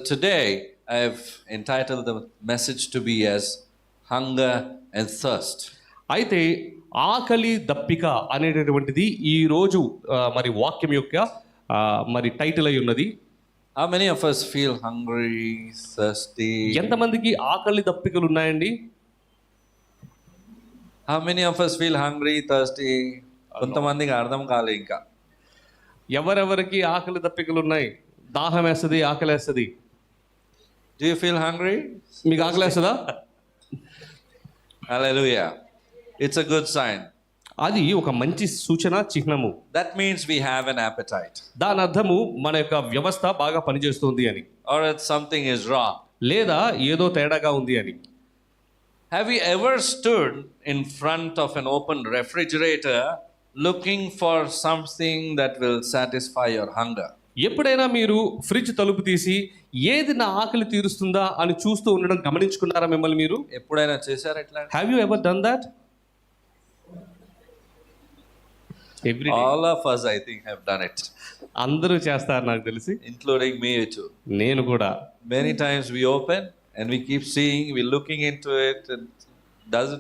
Today, I've entitled the message to be as hunger and thirst. అయితే ఆకలి దప్పిక అనేటటువంటిది ఈ రోజు మరి వాక్యం యొక్క మరి టైటిల్ అయి ఉన్నది. How many of us feel hungry, thirsty? ఎంతమందికి ఆకలి దప్పికలు ఉన్నాయండి? How many of us feel hungry, thirsty? కొంతమందికి అర్థం కాలే ఇంకా. ఎవరెవరికి ఆకలి దప్పికలు ఉన్నాయి? దాహం వేస్తుంది, ఆకలి వేస్తుంది. Do you feel hungry? మీకు ఆకలి వేస్తుందా? Hallelujah. It's a good sign. అది ఒక మంచి సూచన, చిహ్నము. That means we have an appetite. దాని అర్థము మన యొక్క వ్యవస్థ బాగా పనిచేస్తుంది అని, Or that something is wrong. లేదా ఏదో తేడాగా ఉంది అని. Have you ever stood in front of an open refrigerator looking for something that will satisfy your hunger? ఎప్పుడైనా మీరు ఫ్రిడ్జ్ తలుపు తీసి ఏది నా ఆకలి తీరుస్తుందా అని చూస్తూ ఉండడం గమనించుకున్నారా మిమ్మల్ని మీరు? ఎప్పుడైనా చేశారా ఇట్లా? Have you ever done that? All of us, I think, have done it. అందరూ చేస్తారు నాకు తెలిసి, including me too. నేను కూడా. Many times we open and we keep seeing, we're looking into it, and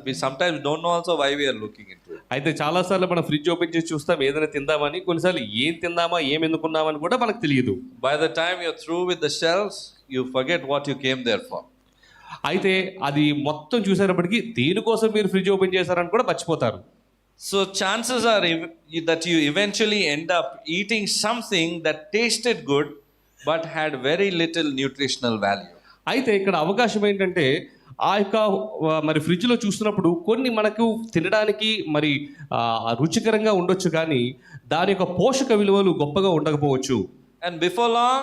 we sometimes don't know also why we are looking into it. అయితే చాలాసార్లు మనం fridge open చేసి చూస్తాం ఏదైనా తిందామని, కొన్నిసార్లు ఏం తిందామా ఏం ఎందుకున్నామని కూడా మనకు తెలియదు. By the time you're through with the shelves, you forget what you came there for. అయితే అది మొత్తం చూసేటప్పటికి దేనికోసం మీరు ఫ్రిడ్జ్ ఓపెన్ చేశారని కూడా మర్చిపోతారు. So chances are that you eventually end up eating something that tasted good but had very little nutritional value. అయితే ఇక్కడ అవకాశం ఏంటంటే ఆ యొక్క మరి ఫ్రిడ్జ్లో చూస్తున్నప్పుడు కొన్ని మనకు తినడానికి మరి రుచికరంగా ఉండొచ్చు, కానీ దాని యొక్క పోషక విలువలు గొప్పగా ఉండకపోవచ్చు. And before long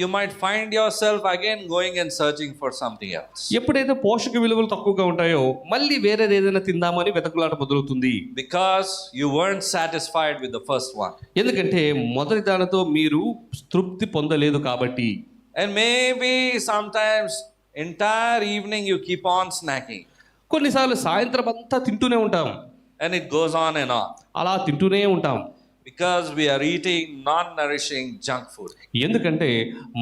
you might find yourself again going and searching for something else. ఎప్పుడైతే పోషక విలువలు తక్కువగా ఉంటాయో మళ్ళీ వేరేది ఏదైనా తిందామని వెతకులాట మొదలవుతుంది. Because you weren't satisfied with the first one. ఎందుకంటే మొదటి దానితో మీరు తృప్తి పొందలేదు కాబట్టి. And maybe sometimes entire evening you keep on snacking. కొన్నిసార్లు సాయంత్రం అంతా తింటూనే ఉంటాం. And it goes on and on. అలా తింటూనే ఉంటాం. Because we are eating non-nourishing junk food. ఎందుకంటే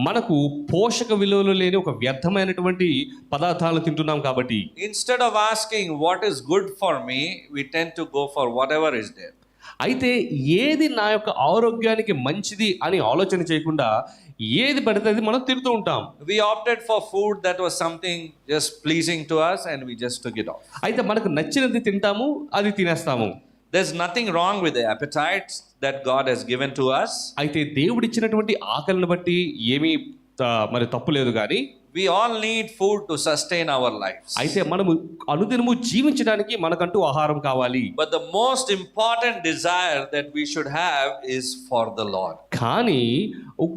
మనకు పోషక విలువలు లేని ఒక వ్యర్థమైనటువంటి పదార్థాలు తింటున్నాం కాబట్టి. Instead of asking what is good for me, we tend to go for whatever is there. అయితే ఏది నా యొక్క ఆరోగ్యానికి మంచిది అని ఆలోచన చేయకుండా ఏది పడితే అది మనం తింటూ ఉంటాం. We opted for food that was something just pleasing to us and we just took it off. అయితే మనకు నచ్చినది తింటాము, అది తినేస్తాము. There's nothing wrong with the appetites that God has given to us. అయితే దేవుడిచ్చినటువంటి ఆకలిని బట్టి ఏమీ మరి తప్పు లేదు, కానీ we all need food to sustain our lives. అయితే మనము అనుదినము జీవించడానికి మనకంటూ ఆహారం కావాలి. But the most important desire that we should have is for the Lord. కానీ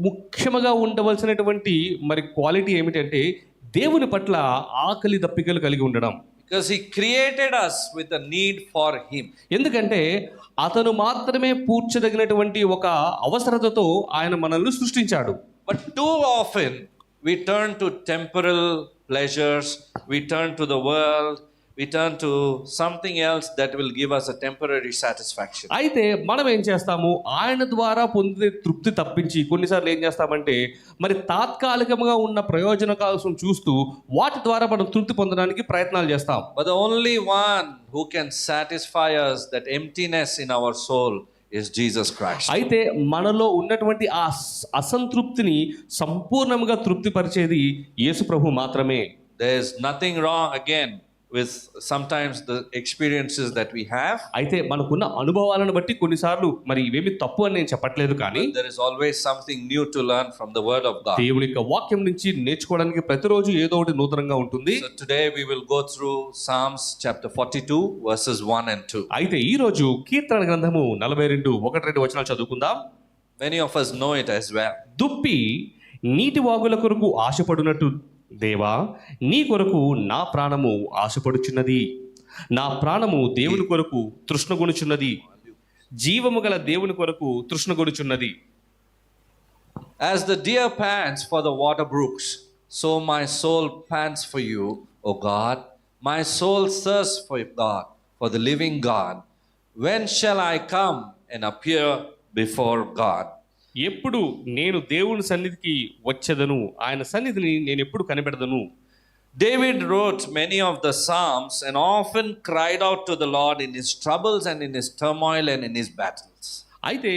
ముఖ్యంగా ఉండవలసినటువంటి మరి క్వాలిటీ ఏమిటంటే దేవుని పట్ల ఆకలి దప్పికలు కలిగి ఉండడం. Because he created us with a need for him. ఎందుకంటే అతను మాత్రమే పూడ్చదగినటువంటి ఒక అవసరతతో ఆయన మనల్ని సృష్టించాడు. But too often we turn to temporal pleasures, we turn to the world, we turn to something else that will give us a temporary satisfaction. అయితే మనం ఏం చేస్తాము, ఆయన ద్వారా పొందే తృప్తి తప్పించి కొన్నిసార్లు ఏం చేస్తామంటే మరి తాత్కాలికంగా ఉన్న ప్రయోజన కోసం చూస్తూ వాటి ద్వారా మనం తృప్తి పొందడానికి ప్రయత్నాలు చేస్తాం. But the only one who can satisfy us that emptiness in our soul is Jesus Christ. అయితే మనలో ఉన్నటువంటి ఆ అసంతృప్తిని సంపూర్ణంగా తృప్తిపరిచేది యేసు ప్రభు మాత్రమే. There is nothing wrong again with sometimes the experiences that we have. అయితే మనకున్న అనుభవాలను బట్టి కొన్నిసార్లు మరి ఇవేమి తప్పు అని నేను చెప్పట్లేదు, కానీ there is always something new to learn from the word of God. దేవుని యొక్క వాక్యం నుంచి నేర్చుకోవడానికి ప్రతిరోజు ఏదో ఒకటి నూతనంగా ఉంటుంది. So today we will go through Psalms chapter 42 verses 1 and 2. అయితే ఈ రోజు కీర్తన గ్రంథము 42:1-2 వచనాలు చదువుకుందాం. Many of us know it as well. దుప్పి నీటి వాగుల కొరకు ఆశపడునట్టు దేవా నీ కొరకు నా ప్రాణము ఆశపడుచున్నది. నా ప్రాణము దేవుని కొరకు తృష్ణగొనుచున్నది, జీవము గల దేవుని కొరకు తృష్ణగొనుచున్నది. As the deer pants for the water brooks, so my soul pants for you, O God. My soul thirsts for God, for the living God. When shall I come and appear before God? ఎప్పుడు నేను దేవుని సన్నిధికి వచ్చేదను, ఆయన సన్నిధిని నేను ఎప్పుడు కనిపెడదను. David wrote many of the Psalms and often cried out to the Lord in his troubles and in his turmoil and in his battles. అయితే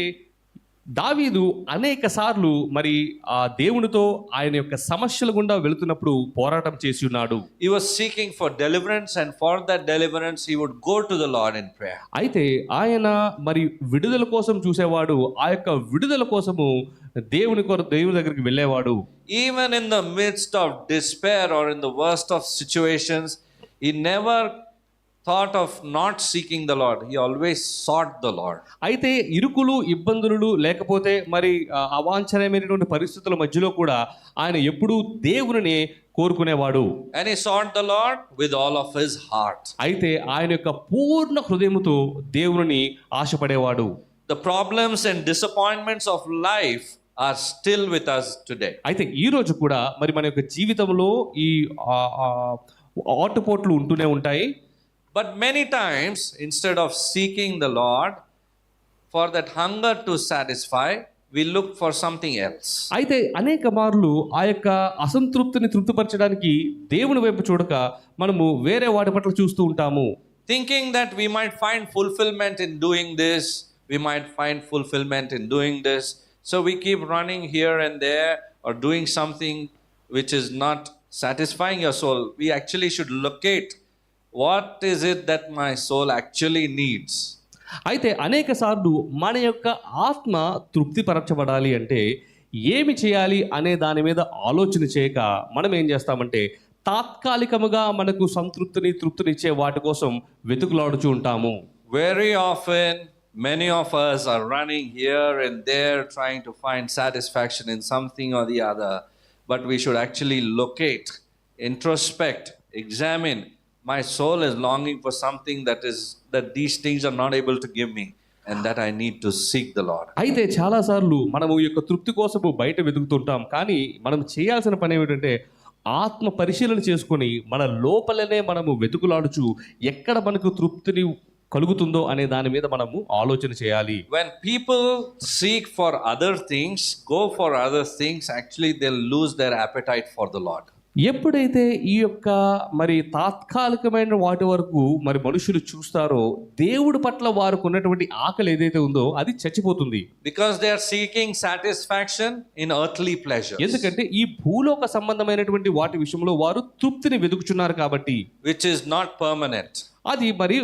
దావీదు అనేక సార్లు మరి ఆ దేవునితో ఆయన యొక్క సమస్యల గుండా వెళుతున్నప్పుడు పోరాటం చేసి ఉన్నాడు. He was seeking for deliverance, and for that deliverance he would go to the Lord in prayer. అయితే ఆయన మరి విడుదల కోసం చూసేవాడు, ఆ యొక్క విడుదల కోసము దేవుని దగ్గరికి వెళ్ళేవాడు. Even in the midst of despair or in the worst of situations, he never thought of not seeking the Lord. He always sought the Lord. అయితే ఇరుకులు ఇబ్బందులు లేకపోతే మరి అవాంఛనీయమైనటువంటి పరిస్థితుల మధ్యలో కూడా ఆయన ఎప్పుడూ దేవునిని కోరుకునేవాడు. And he sought the Lord with all of his heart. అయితే ఆయన యొక్క పూర్ణ హృదయముతో దేవునిని ఆశపడేవాడు. The problems and disappointments of life are still with us today. అయితే ఈ రోజు కూడా మరి మన యొక్క జీవితంలో ఈ ఆటుపోట్లు ఉంటూనే ఉంటాయి. But many times, instead of seeking the Lord for that hunger to satisfy, we look for something else. అయితే అనేక మార్లు ఆ యొక్క అసంతృప్తిని తృప్తిపరచడానికి దేవుని వైపు చూడక మనము వేరే వాటి పట్ల చూస్తూ ఉంటాము. Thinking that we might find fulfillment in doing this, we might find fulfillment in doing this. So we keep running here and there or doing something which is not satisfying your soul. We actually should locate what is it that my soul actually needs. అయితే అనేక సార్లు మన యొక్క ఆత్మ తృప్తిపరచబడాలి అంటే ఏమి చేయాలి అనే దాని మీద ఆలోచన చేయక మనం ఏం చేస్తామంటే తాత్కాలికముగా మనకు తృప్తినిచ్చే వాటి కోసం వెతుకులాడుచూ ఉంటాము. Very often many of us are running here and there trying to find satisfaction in something or the other, but we should actually locate, introspect, examine. My soul is longing for something that these things are not able to give me, and that I need to seek the Lord. అయితే చాలాసార్లు మనము ఈ యొక్క తృప్తి కోసము బయట వెతుకుతుంటాం, కానీ మనం చేయాల్సిన పని ఏమిటంటే ఆత్మ పరిశీలన చేసుకొని మన లోపలనే మనము వెతుకులాడుచు ఎక్కడ మనకు తృప్తిని కలుగుతుందో అనే దాని మీద మనము ఆలోచన చేయాలి. When people seek for other things, go for other things, actually they'll lose their appetite for the Lord. ఎప్పుడైతే ఈ యొక్క మరి తాత్కాలికమైన వాటి వరకు మరి మనుషులు చూస్తారో దేవుడి పట్ల వారికి ఉన్నటువంటి ఆకలి ఏదైతే ఉందో అది చచ్చిపోతుంది. Because they are seeking satisfaction in earthly pleasures. ఎందుకంటే ఈ భూలోక సంబంధమైనటువంటి వాటి విషయంలో వారు తృప్తిని వెతుకుచున్నారు కాబట్టి, which is not permanent. అది మరి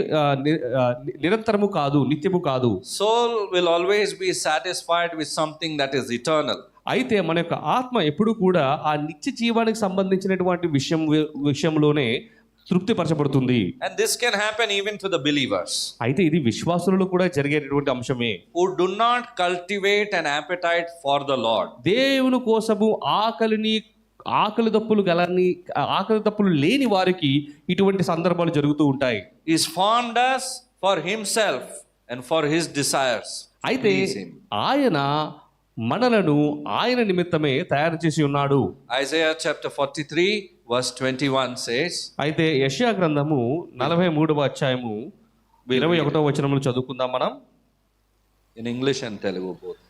నిరంతరము కాదు, నిత్యము కాదు. Soul will always be satisfied with something that is eternal. అయితే మన యొక్క ఆత్మ ఎప్పుడు కూడా ఆ నిత్య జీవానికి సంబంధించినటువంటి విషయంలోనే తృప్తిపరచబడుతుంది. And this can happen even to the believers. అయితే ఇది విశ్వాసులలో కూడా జరిగేటటువంటి అంశమే. Who do not cultivate an appetite for the Lord. దేవుని కోసము ఆకలి దప్పులు లేని వారికి ఇటువంటి సందర్భాలు జరుగుతూ ఉంటాయి. He's formed us for himself and for his desires. అయితే ఆయన మనలను ఆయన నిమిత్తమే తయారు చేసి ఉన్నాడు. Isaiah chapter 43 verse 21 says. అయితే యెషయా గ్రంథము 43వ అధ్యాయము 21వ వచనమును చదువుకుందాం మనం. In English and Telugu both.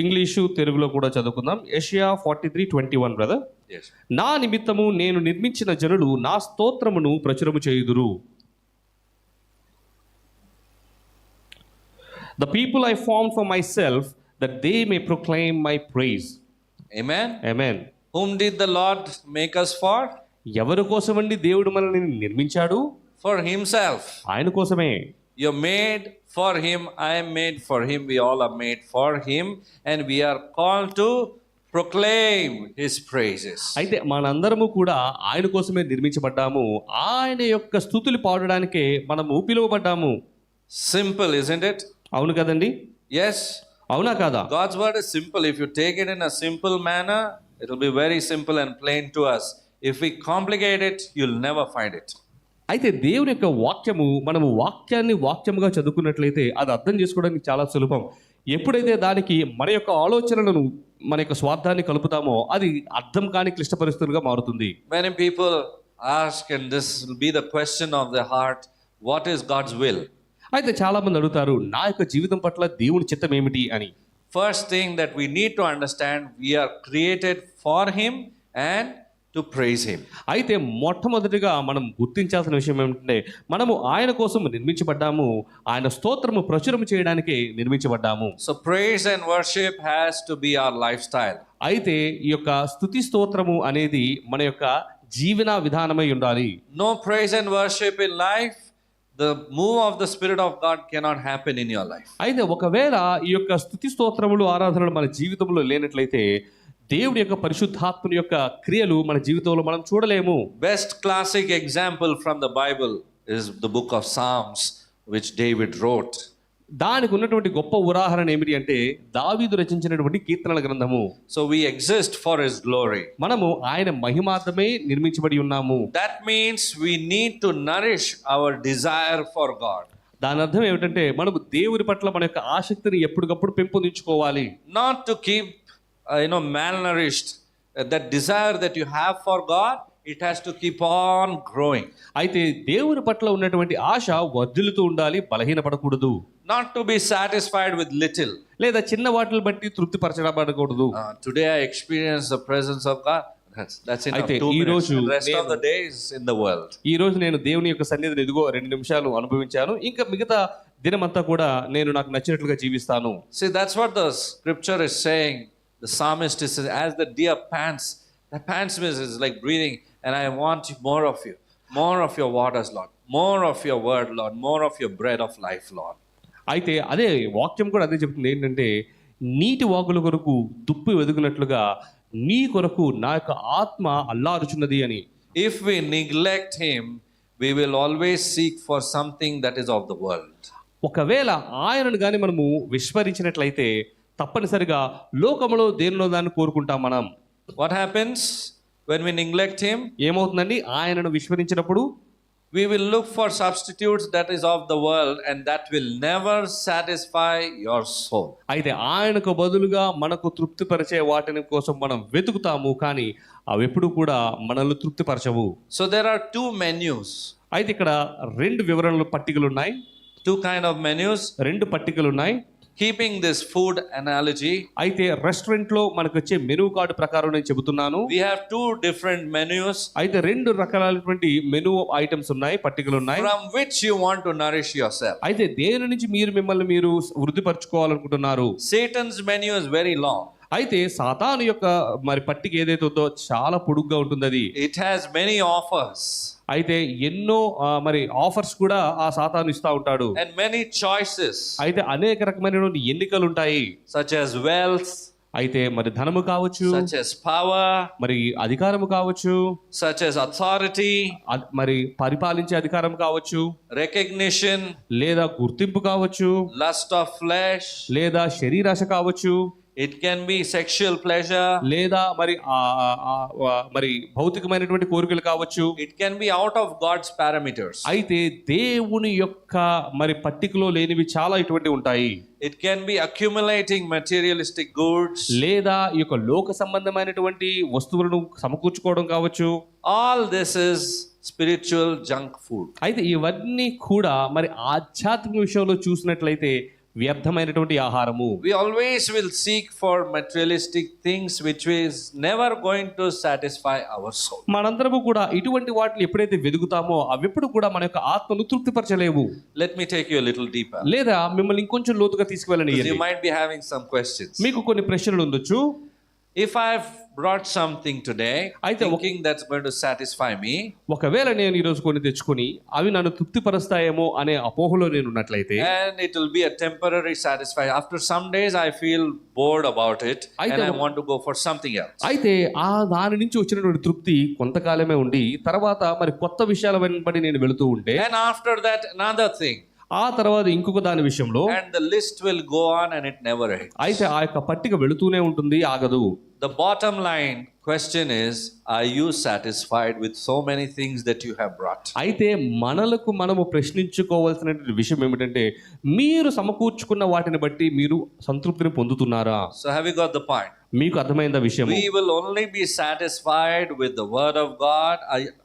English తెలుగులో కూడా చదువుకుందాం. యెషయా 43:21 బ్రదర్. Yes. నా నిమిత్తము నేను నిర్మించిన జనులు నా స్తోత్రమును ప్రచురము చేయుదురు. The people I formed for myself, that they may proclaim my praise. Amen. Amen. Whom did the Lord make us for? ఎవరి కోసమండి దేవుడు మనల్ని నిర్మించాడు? For himself. ఆయన కోసమే. You're made for him, I am made for him, we all are made for him, and we are called to proclaim his praises. అయితే మనందరము కూడా ఆయన కోసమే నిర్మించబడ్డాము. ఆయన యొక్క స్తుతులు పాడడానికే మనము పిలువబడ్డాము. Simple, isn't it? అవును కదండి? Yes. అవునా కాదా? God's word is simple. If you take it in a simple manner, it will be very simple and plain to us. If we complicate it, you'll never find it. అయితే దేవుని యొక్క వాక్యము మనము వాక్యముగా చదువుకున్నట్లయితే అది అర్థం చేసుకోవడానికి చాలా సులభం. ఎప్పుడైతే దానికి మన యొక్క ఆలోచనలను మన యొక్క స్వార్థాన్ని కలుపుతామో అది అర్థం కాని క్లిష్ట పరిస్థితులుగా మారుతుంది. Many people ask, and this will be the question of the heart, what is God's will? అయితే చాలా మంది అడుగుతారు, నా యొక్క జీవితం పట్ల దేవుని చిత్తం ఏమిటి అని. first thing that we need to understand, we are created for Him and to praise Him. అయితే మొట్టమొదటిగా మనం గుర్తించాల్సిన విషయం ఏమిటంటే మనము ఆయన కోసం నిర్మించబడ్డాము, ఆయన స్తోత్రము ప్రచురం చేయడానికి నిర్మించబడ్డాము. So praise and worship has to be our lifestyle. అయితే ఈ యొక్క స్తుతి స్తోత్రము అనేది మన యొక్క జీవన విధానమై ఉండాలి. No praise and worship in life, the move of the Spirit of God cannot happen in your life. అయితే ఒకవేళ ఈ యొక్క స్తుతి స్తోత్రములు ఆరాధనలు మన జీవితంలో లేనట్లయితే దేవుడి యొక్క పరిశుద్ధాత్మని యొక్క క్రియలు మన జీవితంలో మనం చూడలేము. Best classic example from the Bible is the book of Psalms, which David wrote. దానికి ఉన్నటువంటి గొప్ప ఉదాహరణ ఏమిటి అంటే దావీదు రచించినటువంటి కీర్తనల గ్రంథము. So we exist for His glory. మనము ఆయన మహిమార్థమే నిర్మించబడి ఉన్నాము. That means we need to nourish our desire for God. దాని అర్థం ఏమిటంటే మనము దేవుని పట్ల మన యొక్క ఆసక్తిని ఎప్పటికప్పుడు పెంపొందించుకోవాలి. Not to keep malnourished. That desire that you have for God, it has to keep on growing. అయితే దేవుని పట్ల ఉన్నటువంటి ఆశ వర్ధిల్లుతూ ఉండాలి, బలహీనపడకూడదు. Not to be satisfied with little. లేదా చిన్న వాటిని బట్టి తృప్తి పరచబడకూడదు. Today I experience the presence of God. That's enough. అయితే 2 ఈ minutes. రోజు The rest of the day is in the world. ఈ రోజు నేను దేవుని యొక్క సన్నిధిని ఇదిగో 2 నిమిషాలు అనుభవించాను, ఇంకా మిగతా దినమంతా కూడా నేను నాకు నచ్చినట్లుగా జీవిస్తాను. See, that's what the scripture is saying. The psalmist is saying, as the deer pants, the pants is like breathing, and I want more of you, more of your waters, Lord, more of your word, Lord, more of your bread of life, Lord. అయితే అదే వాక్యం కూడా అదే చెప్తుంది, ఏంటంటే నీటి వాగుల కొరకు దుప్పి వెదుగునట్లుగా నీ కొరకు నా యొక్క ఆత్మ అల్లారుచున్నది అని. If we neglect Him, we will always seek for something that is of the world. ఒకవేళ ఆయనను కానీ మనము విస్మరించినట్లయితే తప్పనిసరిగా లోకములో దేనిలో దాన్ని కోరుకుంటాం మనం. What happens when we neglect Him? ఏమవుతుందండి? ఆయనను విస్మరించినప్పుడు we will look for substitutes that is of the world, and that will never satisfy your soul. అయితే ఆయనకు బదులుగా మనకు తృప్తిపరిచే వాటిని కోసం మనం వెతుకుతాము, కానీ అవి ఎప్పుడు కూడా మనల్ని తృప్తిపరచవు. So there are 2 menus. అయితే ఇక్కడ 2 వివరణలు పట్టికలు ఉన్నాయి. 2 kind of menus. 2 పట్టికలు ఉన్నాయి. Keeping this food analogy, అయితే రెస్టారెంట్ లో మనకు వచ్చే మెనూ కార్డు ప్రకారం నేను చెబుతున్నాను. we have 2 different menus. అయితే 2 రకాలైనటువంటి మెనూ ఐటమ్స్ ఉన్నాయి, పట్టికలు ఉన్నాయి. From which you want to nourish yourself. అయితే దేని నుంచి మిమ్మల్ని మీరు వృద్ధిపరచుకోవాలనుకుంటున్నారు? Satan's menu is very long. అయితే సాతాను యొక్క మరి పట్టిక ఏదైతే ఉందో చాలా పొడుగ్గా ఉంటుంది అది. It has many offers. అయితే ఎన్నో మరి ఆఫర్స్ కూడా ఆ సాతాను ఇస్తా ఉంటాడు. And many choices. అయితే అనేక రకమైనటువంటి ఎన్నికలు ఉంటాయి. Such as wealth. అయితే మరి ధనము కావచ్చు, such as power, మరి అధికారము కావచ్చు, such as authority, మరి పరిపాలించే అధికారం కావచ్చు, recognition, లేదా గుర్తింపు కావచ్చు, lust of flesh, లేదా శరీరాశ కావచ్చు, it can be sexual pleasure, లేదా మరి మరి భౌతికమైనటువంటి కోరికలు కావచ్చు. it can be out of God's parameters. అయితే దేవుని యొక్క మరి పట్టికలో లేనివి చాలా ఇటువంటి ఉంటాయి. It can be accumulating materialistic goods, లేదా ఈ యొక్క లోక సంబంధమైనటువంటి వస్తువులను సమకూర్చుకోవడం కావచ్చు. all this is spiritual junk food. అయితే ఇవన్నీ కూడా మరి ఆధ్యాత్మిక విషయంలో చూసినట్లయితే వ్యర్థమైనటువంటి ఆహారము. We always will seek for materialistic things which is never going to satisfy our soul. మనందరము కూడా ఇటువంటి వాటిని ఎప్పుడైతే వెదుగుతామో అవి ఎప్పుడు కూడా మన యొక్క ఆత్మను తృప్తిపరచలేవు. Let me take you a little deeper. లేదా మిమ్మల్ని ఇంకొంచెం లోతుగా తీసుకువెళ్ళని. You might be having some questions. మీకు కొన్ని ప్రశ్నలు ఉండొచ్చు. If I've brought something today thinking that's going to satisfy me, ఒకవేళ నేను ఈ రోజు కొన్ని తెచ్చుకొని అవి నన్ను తృప్తిపరుస్తాయేమో అనే అపోహలో నేను ఉన్నట్లయితే, and it will be a temporary satisfaction. After some days I feel bored about it and I want to go for something else. అయితే దాని నుంచి వచ్చినటువంటి తృప్తి కొంతకాలమే ఉండి తర్వాత మరి కొత్త విషయాల వెంబడి నేను వెళుతూ ఉంటే, and after that another thing, ఆ తర్వాత ఇంకొక దాని విషయంలో, and the list will go on and it never ends. అయితే ఆ యొక్క పట్టిక వెళుతూనే ఉంటుంది, ఆగదు. The bottom line question is, are you satisfied with so many things that you have brought? అయితే మనము ప్రశ్నించుకోవాల్సినటువంటి విషయం ఏమిటంటే, మీరు సమకూర్చుకున్న వాటిని బట్టి మీరు సంతృప్తిని పొందుతున్నారా? So have you got the point? మీకు అర్థమైందా విషయం? We will only be satisfied with the word of God,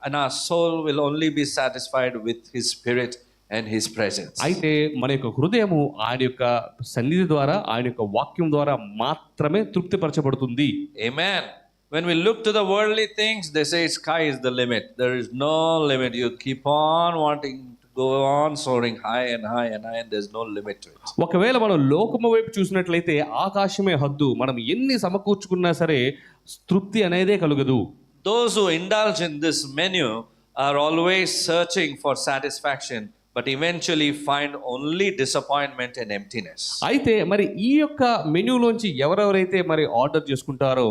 and our soul will only be satisfied with His Spirit and His presence. అయితే మన యొక్క హృదయము ఆయన యొక్క సన్నిధి ద్వారా, ఆయన యొక్క వాక్యం ద్వారా మాత్రమే తృప్తిపరచబడుతుంది. Amen. When we look to the worldly things, they say sky is the limit. There is no limit. You keep on wanting to go on soaring high and high and high, and there's no limit to it. ఒకవేళ మనం లోకము వైపు చూసినట్లయితే ఆకాశమే హద్దు. మనం ఎన్ని సమకూర్చుకున్నా సరే తృప్తి అనేదే కలుగదు. Those who indulge in this menu are always searching for satisfaction, but eventually find only disappointment and emptiness. అయితే మరి ఈ యొక్క మెన్యూలోంచి ఎవరెవరైతే మరి ఆర్డర్ చేసుకుంటారో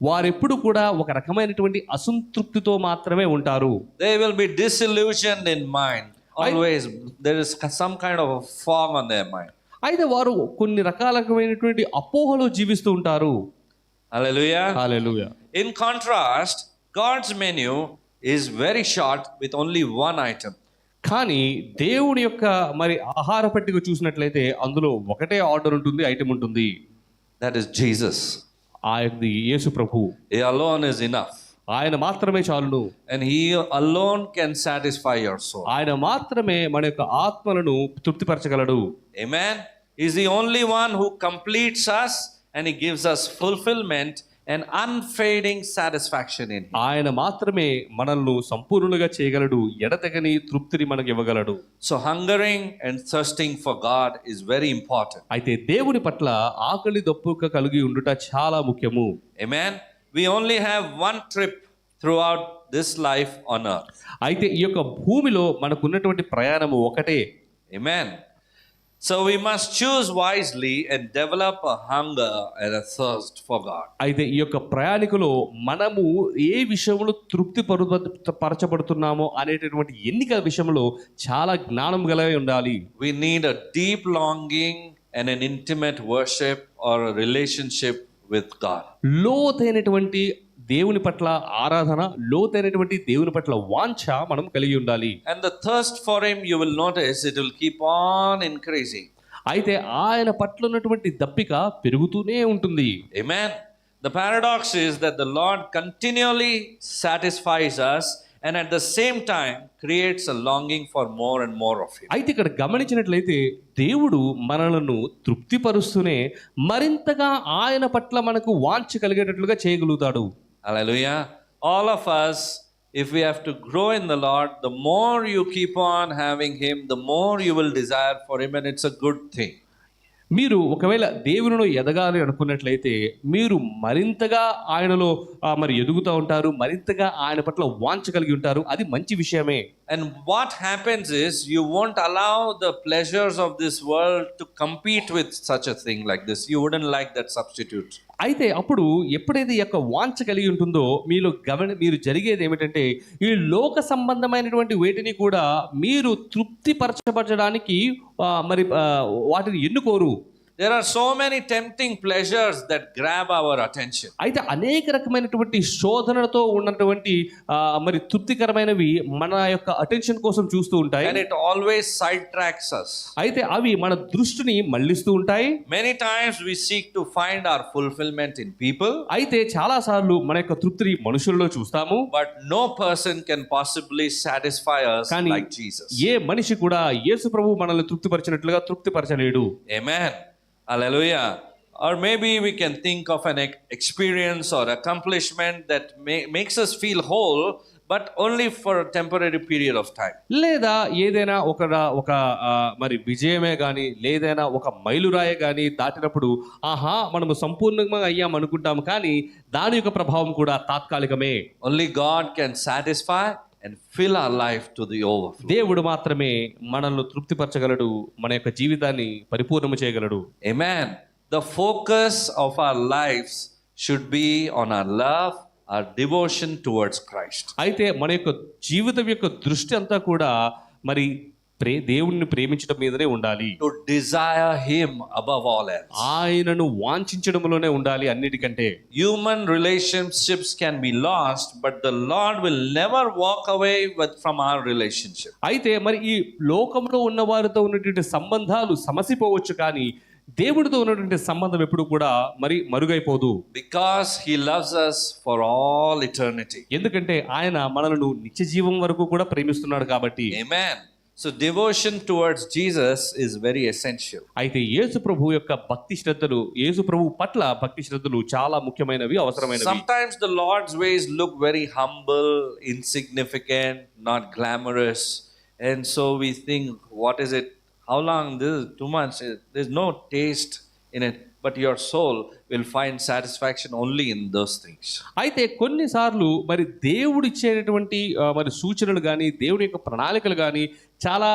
వారెప్పుడు కూడా ఒక రకమైనటువంటి అసంతృప్తితో మాత్రమే ఉంటారు. They will be disillusioned in mind. Always there is some kind of a fog on their mind. అయితే వారు కొన్ని రకాలమైనటువంటి అపోహలో జీవిస్తూ ఉంటారు. Hallelujah. Hallelujah. In contrast, God's menu is very short with only one item. కానీ దేవుని యొక్క మరి ఆహార పట్టిక చూసినట్లయితే అందులో ఒకటే ఆర్డర్ ఉంటుంది, ఐటమ్ ఉంటుంది. That is Jesus. ఆయనది యేసు ప్రభు. He alone is enough. ఆయన మాత్రమే చాలును. And He alone can satisfy your soul. ఆయన మాత్రమే మన యొక్క ఆత్మలను తృప్తిపరచగలడు. Amen. He's the only one who completes us and He gives us fulfillment and unfading satisfaction in Him. ఆయన మాత్రమే మనల్ని సంపూర్ణంగా చేయగలడు, ఎడతెగని తృప్తిని మనకు ఇవ్వగలడు. So hungering and thirsting for God is very important. అయితే దేవుని పట్ల ఆకలి దప్పుక కలిగి ఉండుట చాలా ముఖ్యము. Amen. We only have one trip throughout this life on earth. అయితే ఈ యొక్క భూమిలో మనకున్నటువంటి ప్రయాణము ఒకటే. Amen. So we must choose wisely and develop a hunger and a thirst for God. అయితే ఈ యొక్క ప్రయాణికులో మనము ఏ విషయంలో పరచబడుతున్నామో అనేటటువంటి ఎన్నిక విషయంలో చాలా జ్ఞానం గలవై ఉండాలి. We need a deep longing and an intimate worship or a relationship with God. లోతైనటువంటి దేవుని పట్ల ఆరాధన, లోతైనటువంటి దేవుని పట్ల వాంఛ మనం కలిగి ఉండాలి. And the thirst for Him, you will notice it will keep on increasing. అయితే ఆయన పట్ల ఉన్నటువంటి దప్పిక పెరుగుతూనే ఉంటుంది. Amen. The paradox is that the Lord continually satisfies us and at the same time creates a longing for more and more of Him. అయితే ఇక్కడ గమనించినట్లయితే దేవుడు మనలను తృప్తిపరుస్తూనే మరింతగా ఆయన పట్ల మనకు వాంఛ కలిగేటట్లుగా చేయగలుగుతాడు. Hallelujah. All of us, if we have to grow in the Lord, the more you keep on having Him, the more you will desire for Him, and it's a good thing. మీరు ఒకవేళ దేవునిలో ఎదగాలి అనుకున్నట్లయితే మీరు మరింతగా ఆయనలో మరి ఎదుగుతూ ఉంటారు, మరింతగా ఆయన పట్ల వాంఛ కలిగి ఉంటారు. అది మంచి విషయమే. And what happens is you won't allow the pleasures of this world to compete with such a thing like this. You wouldn't like that substitute. అయితే అప్పుడు ఎప్పుడైతే ఈ యొక్క వాంఛ కలిగి ఉంటుందో మీరు జరిగేది ఏమిటంటే ఈ లోక సంబంధమైనటువంటి వేటిని కూడా మీరు తృప్తిపరచబడడానికి మరి వాటిని ఎన్నుకోరు. There are so many tempting pleasures that grab our attention. అయితే అనేక రకమైనటువంటి శోధనలతో ఉన్నటువంటి మరి తృప్తికరమైనవి మన యొక్క అటెన్షన్ కోసం చూస్తూ ఉంటాయి. And it always sidetracks us. అయితే అవి మన దృష్టిని మళ్లిస్తూ ఉంటాయి. Many times we seek to find our fulfillment in people. అయితే చాలా సార్లు మన యొక్క తృప్తిని మనుషుల్లో చూస్తాము. But no person can possibly satisfy us like Jesus. ఏ మనిషి కూడా యేసు ప్రభువు మనల్ని తృప్తిపరిచినట్లుగా తృప్తిపరచలేడు. Amen. Hallelujah. Or maybe we can think of an experience or accomplishment that makes us feel whole, but only for a temporary period of time. లేదా ఏదైనా ఒక మరి విజయమే కానీ లేదైనా ఒక మైలురాయే కానీ దాటినప్పుడు ఆహా మనము సంపూర్ణంగా అయ్యాం అనుకుంటాము, కానీ దాని యొక్క ప్రభావం కూడా తాత్కాలికమే. Only God can satisfy and fill our life to the overflow. దేవుడు మాత్రమే మనల్ని తృప్తిపరచగలడు, మన యొక్క జీవితాన్ని పరిపూర్ణము చేయగలడు. Amen. The focus of our lives should be on our love, our devotion towards Christ. అయితే మన యొక్క జీవితం యొక్క దృష్టి అంతా కూడా మరి దేవుణ్ణి ప్రేమించడం మీదనే ఉండాలి. To desire Him above all else. ఆయనను వాంఛించడంలోనే ఉండాలి అన్నిటికంటే. Human relationships can be lost, but the Lord will never walk away from our relationship. అయితే మరి ఈ లోకంలో ఉన్న వారితో ఉన్నటువంటి సంబంధాలు సమసిపోవచ్చు, కానీ దేవుడితో ఉన్నటువంటి సంబంధం ఎప్పుడు కూడా మరి మరుగైపోదు. Because He loves us for all eternity. ఎందుకంటే ఆయన మనలను నిత్య జీవం వరకు కూడా ప్రేమిస్తున్నాడు కాబట్టి. Amen. So devotion towards Jesus is very essential. అయితే యేసు ప్రభు యొక్క భక్తి శ్రద్ధలు, యేసు ప్రభు పట్ల భక్తి శ్రద్ధలు చాలా ముఖ్యమైనవి, అవసరమైనవి. Sometimes the Lord's ways look very humble, insignificant, not glamorous, and so we think, what is it? How long? This is too much. There's no taste in it. But your soul will find satisfaction only in those things. అయితే కొన్నిసార్లు మరి దేవుడు ఇచ్చేటటువంటి మరి సూచనలు కానీ, దేవుడి యొక్క ప్రణాళికలు కానీ చాలా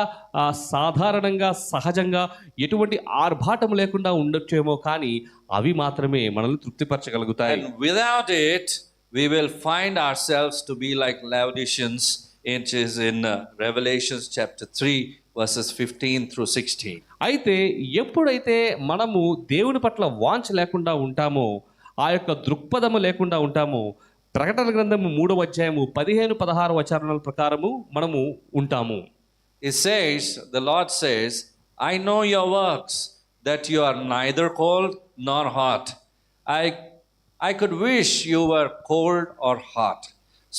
సాధారణంగా, సహజంగా, ఎటువంటి ఆర్భాటం లేకుండా ఉండొచ్చేమో, కానీ అవి మాత్రమే మనల్ని తృప్తిపరచగలుగుతాయి. And without it, we will find ourselves to be like Laodiceans, which is in Revelation chapter 3, verses 15 through 16. అయితే ఎప్పుడైతే మనము దేవుని పట్ల వాంఛ లేకుండా ఉంటామో, ఆ యొక్క దృక్పథము లేకుండా ఉంటామో, ప్రకటన గ్రంథము 3వ అధ్యాయము 15-16 వచనాల ప్రకారము మనము ఉంటాము. It says, the Lord says, I know your works, that you are neither cold nor hot. I could wish you were cold or hot.